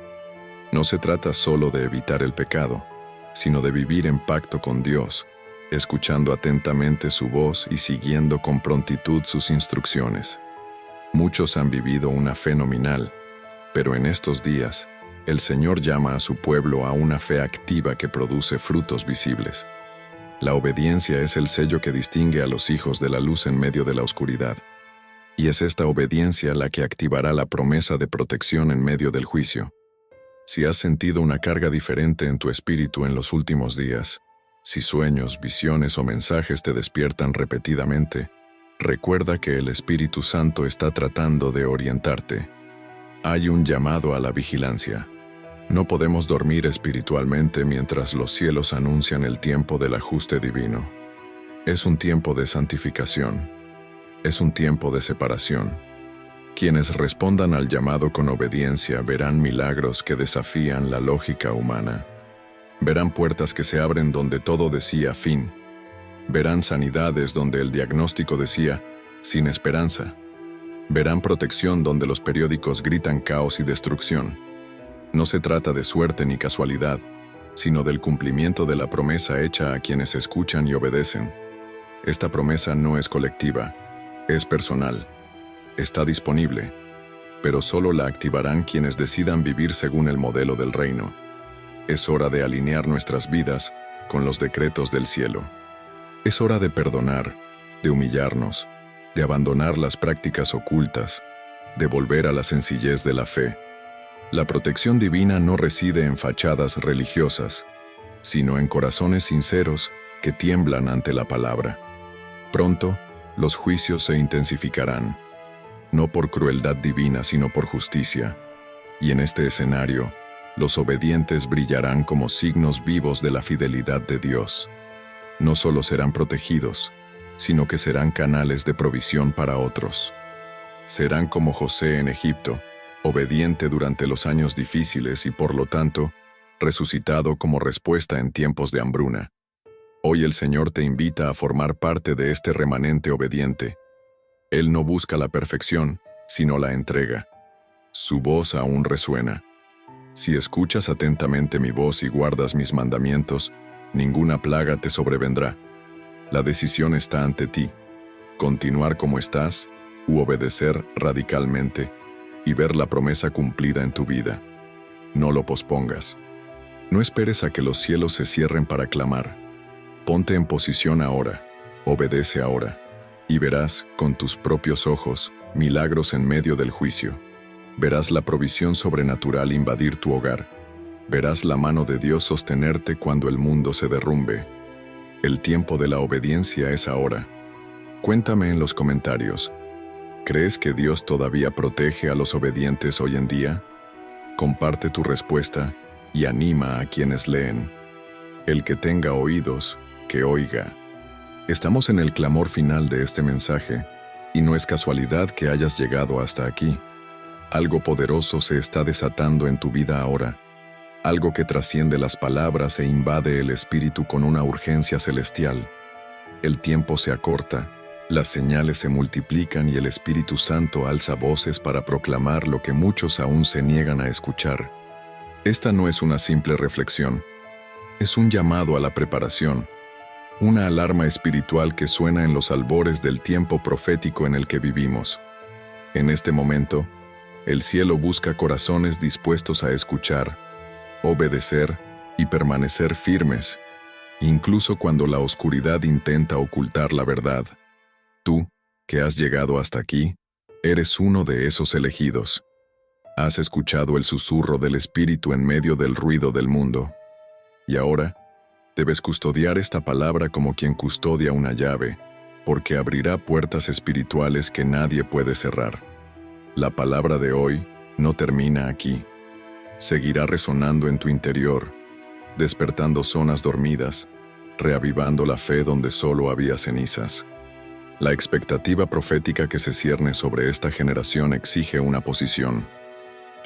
No se trata solo de evitar el pecado, sino de vivir en pacto con Dios, escuchando atentamente su voz y siguiendo con prontitud sus instrucciones. Muchos han vivido una fe nominal, pero en estos días, el Señor llama a su pueblo a una fe activa que produce frutos visibles. La obediencia es el sello que distingue a los hijos de la luz en medio de la oscuridad. Y es esta obediencia la que activará la promesa de protección en medio del juicio. Si has sentido una carga diferente en tu espíritu en los últimos días, si sueños, visiones o mensajes te despiertan repetidamente, recuerda que el Espíritu Santo está tratando de orientarte. Hay un llamado a la vigilancia. No podemos dormir espiritualmente mientras los cielos anuncian el tiempo del ajuste divino. Es un tiempo de santificación. Es un tiempo de separación. Quienes respondan al llamado con obediencia verán milagros que desafían la lógica humana. Verán puertas que se abren donde todo decía fin. Verán sanidades donde el diagnóstico decía sin esperanza. Verán protección donde los periódicos gritan caos y destrucción. No se trata de suerte ni casualidad, sino del cumplimiento de la promesa hecha a quienes escuchan y obedecen. Esta promesa no es colectiva, es personal. Está disponible, pero solo la activarán quienes decidan vivir según el modelo del reino. Es hora de alinear nuestras vidas con los decretos del cielo. Es hora de perdonar, de humillarnos, de abandonar las prácticas ocultas, de volver a la sencillez de la fe. La protección divina no reside en fachadas religiosas, sino en corazones sinceros que tiemblan ante la palabra. Pronto, los juicios se intensificarán, no por crueldad divina, sino por justicia. Y en este escenario, los obedientes brillarán como signos vivos de la fidelidad de Dios. No solo serán protegidos, sino que serán canales de provisión para otros. Serán como José en Egipto, obediente durante los años difíciles y por lo tanto, resucitado como respuesta en tiempos de hambruna. Hoy el Señor te invita a formar parte de este remanente obediente. Él no busca la perfección, sino la entrega. Su voz aún resuena. Si escuchas atentamente mi voz y guardas mis mandamientos, ninguna plaga te sobrevendrá. La decisión está ante ti: continuar como estás u obedecer radicalmente y ver la promesa cumplida en tu vida. No lo pospongas. No esperes a que los cielos se cierren para clamar. Ponte en posición ahora Obedece ahora, y verás, con tus propios ojos, milagros en medio del juicio. Verás la provisión sobrenatural invadir tu hogar. Verás la mano de Dios sostenerte cuando el mundo se derrumbe. El tiempo de la obediencia es ahora. Cuéntame en los comentarios. ¿Crees que Dios todavía protege a los obedientes hoy en día? Comparte tu respuesta y anima a quienes leen. El que tenga oídos, que oiga. Estamos en el clamor final de este mensaje, y no es casualidad que hayas llegado hasta aquí. Algo poderoso se está desatando en tu vida ahora, algo que trasciende las palabras e invade el espíritu con una urgencia celestial. El tiempo se acorta, las señales se multiplican y el Espíritu Santo alza voces para proclamar lo que muchos aún se niegan a escuchar. Esta no es una simple reflexión, es un llamado a la preparación, una alarma espiritual que suena en los albores del tiempo profético en el que vivimos. En este momento, el cielo busca corazones dispuestos a escuchar, obedecer y permanecer firmes, incluso cuando la oscuridad intenta ocultar la verdad. Tú, que has llegado hasta aquí, eres uno de esos elegidos. Has escuchado el susurro del Espíritu en medio del ruido del mundo. Y ahora, debes custodiar esta palabra como quien custodia una llave, porque abrirá puertas espirituales que nadie puede cerrar. La palabra de hoy no termina aquí. Seguirá resonando en tu interior, despertando zonas dormidas, reavivando la fe donde solo había cenizas. La expectativa profética que se cierne sobre esta generación exige una posición.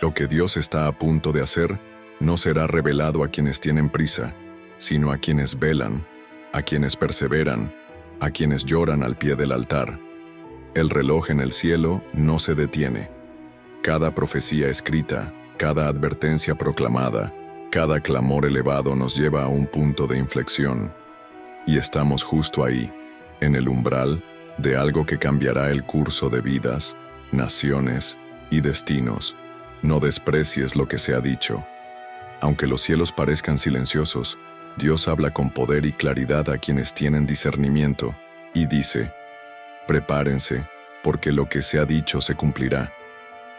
Lo que Dios está a punto de hacer no será revelado a quienes tienen prisa, sino a quienes velan, a quienes perseveran, a quienes lloran al pie del altar. El reloj en el cielo no se detiene. Cada profecía escrita, cada advertencia proclamada, cada clamor elevado nos lleva a un punto de inflexión. Y estamos justo ahí, en el umbral de algo que cambiará el curso de vidas, naciones y destinos. No desprecies lo que se ha dicho. Aunque los cielos parezcan silenciosos, Dios habla con poder y claridad a quienes tienen discernimiento, y dice: prepárense, porque lo que se ha dicho se cumplirá.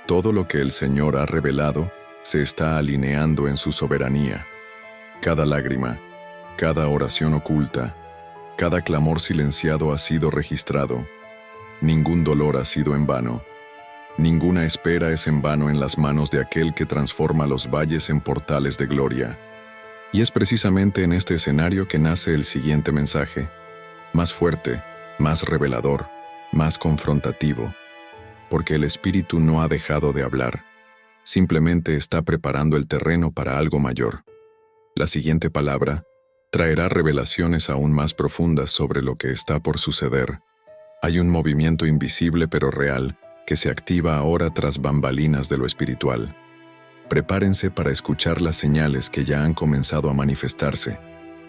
Todo lo que el Señor ha revelado se está alineando en su soberanía. Cada lágrima, cada oración oculta, cada clamor silenciado ha sido registrado. Ningún dolor ha sido en vano. Ninguna espera es en vano en las manos de aquel que transforma los valles en portales de gloria. Y es precisamente en este escenario que nace el siguiente mensaje, más fuerte, más revelador, más confrontativo, porque el Espíritu no ha dejado de hablar, simplemente está preparando el terreno para algo mayor. La siguiente palabra traerá revelaciones aún más profundas sobre lo que está por suceder. Hay un movimiento invisible pero real que se activa ahora tras bambalinas de lo espiritual. Prepárense para escuchar las señales que ya han comenzado a manifestarse,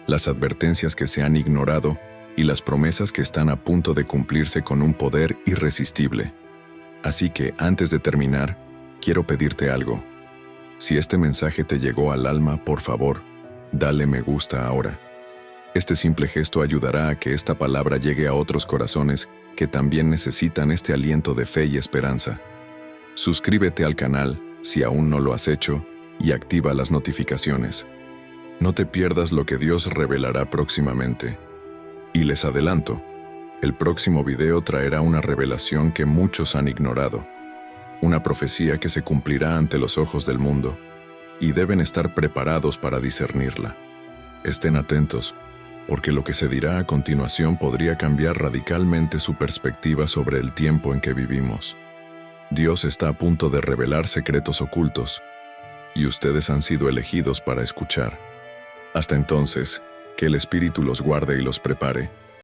las advertencias que se han ignorado y las promesas que están a punto de cumplirse con un poder irresistible. Así que, antes de terminar, quiero pedirte algo. Si este mensaje te llegó al alma, por favor, dale me gusta ahora. Este simple gesto ayudará a que esta palabra llegue a otros corazones que también necesitan este aliento de fe y esperanza. Suscríbete al canal si aún no lo has hecho y activa las notificaciones. No te pierdas lo que Dios revelará próximamente. Y les adelanto, el próximo video traerá una revelación que muchos han ignorado, una profecía que se cumplirá ante los ojos del mundo, y deben estar preparados para discernirla. Estén atentos, porque lo que se dirá a continuación podría cambiar radicalmente su perspectiva sobre el tiempo en que vivimos. Dios está a punto de revelar secretos ocultos, y ustedes han sido elegidos para escuchar. Hasta entonces, que el Espíritu los guarde y los prepare,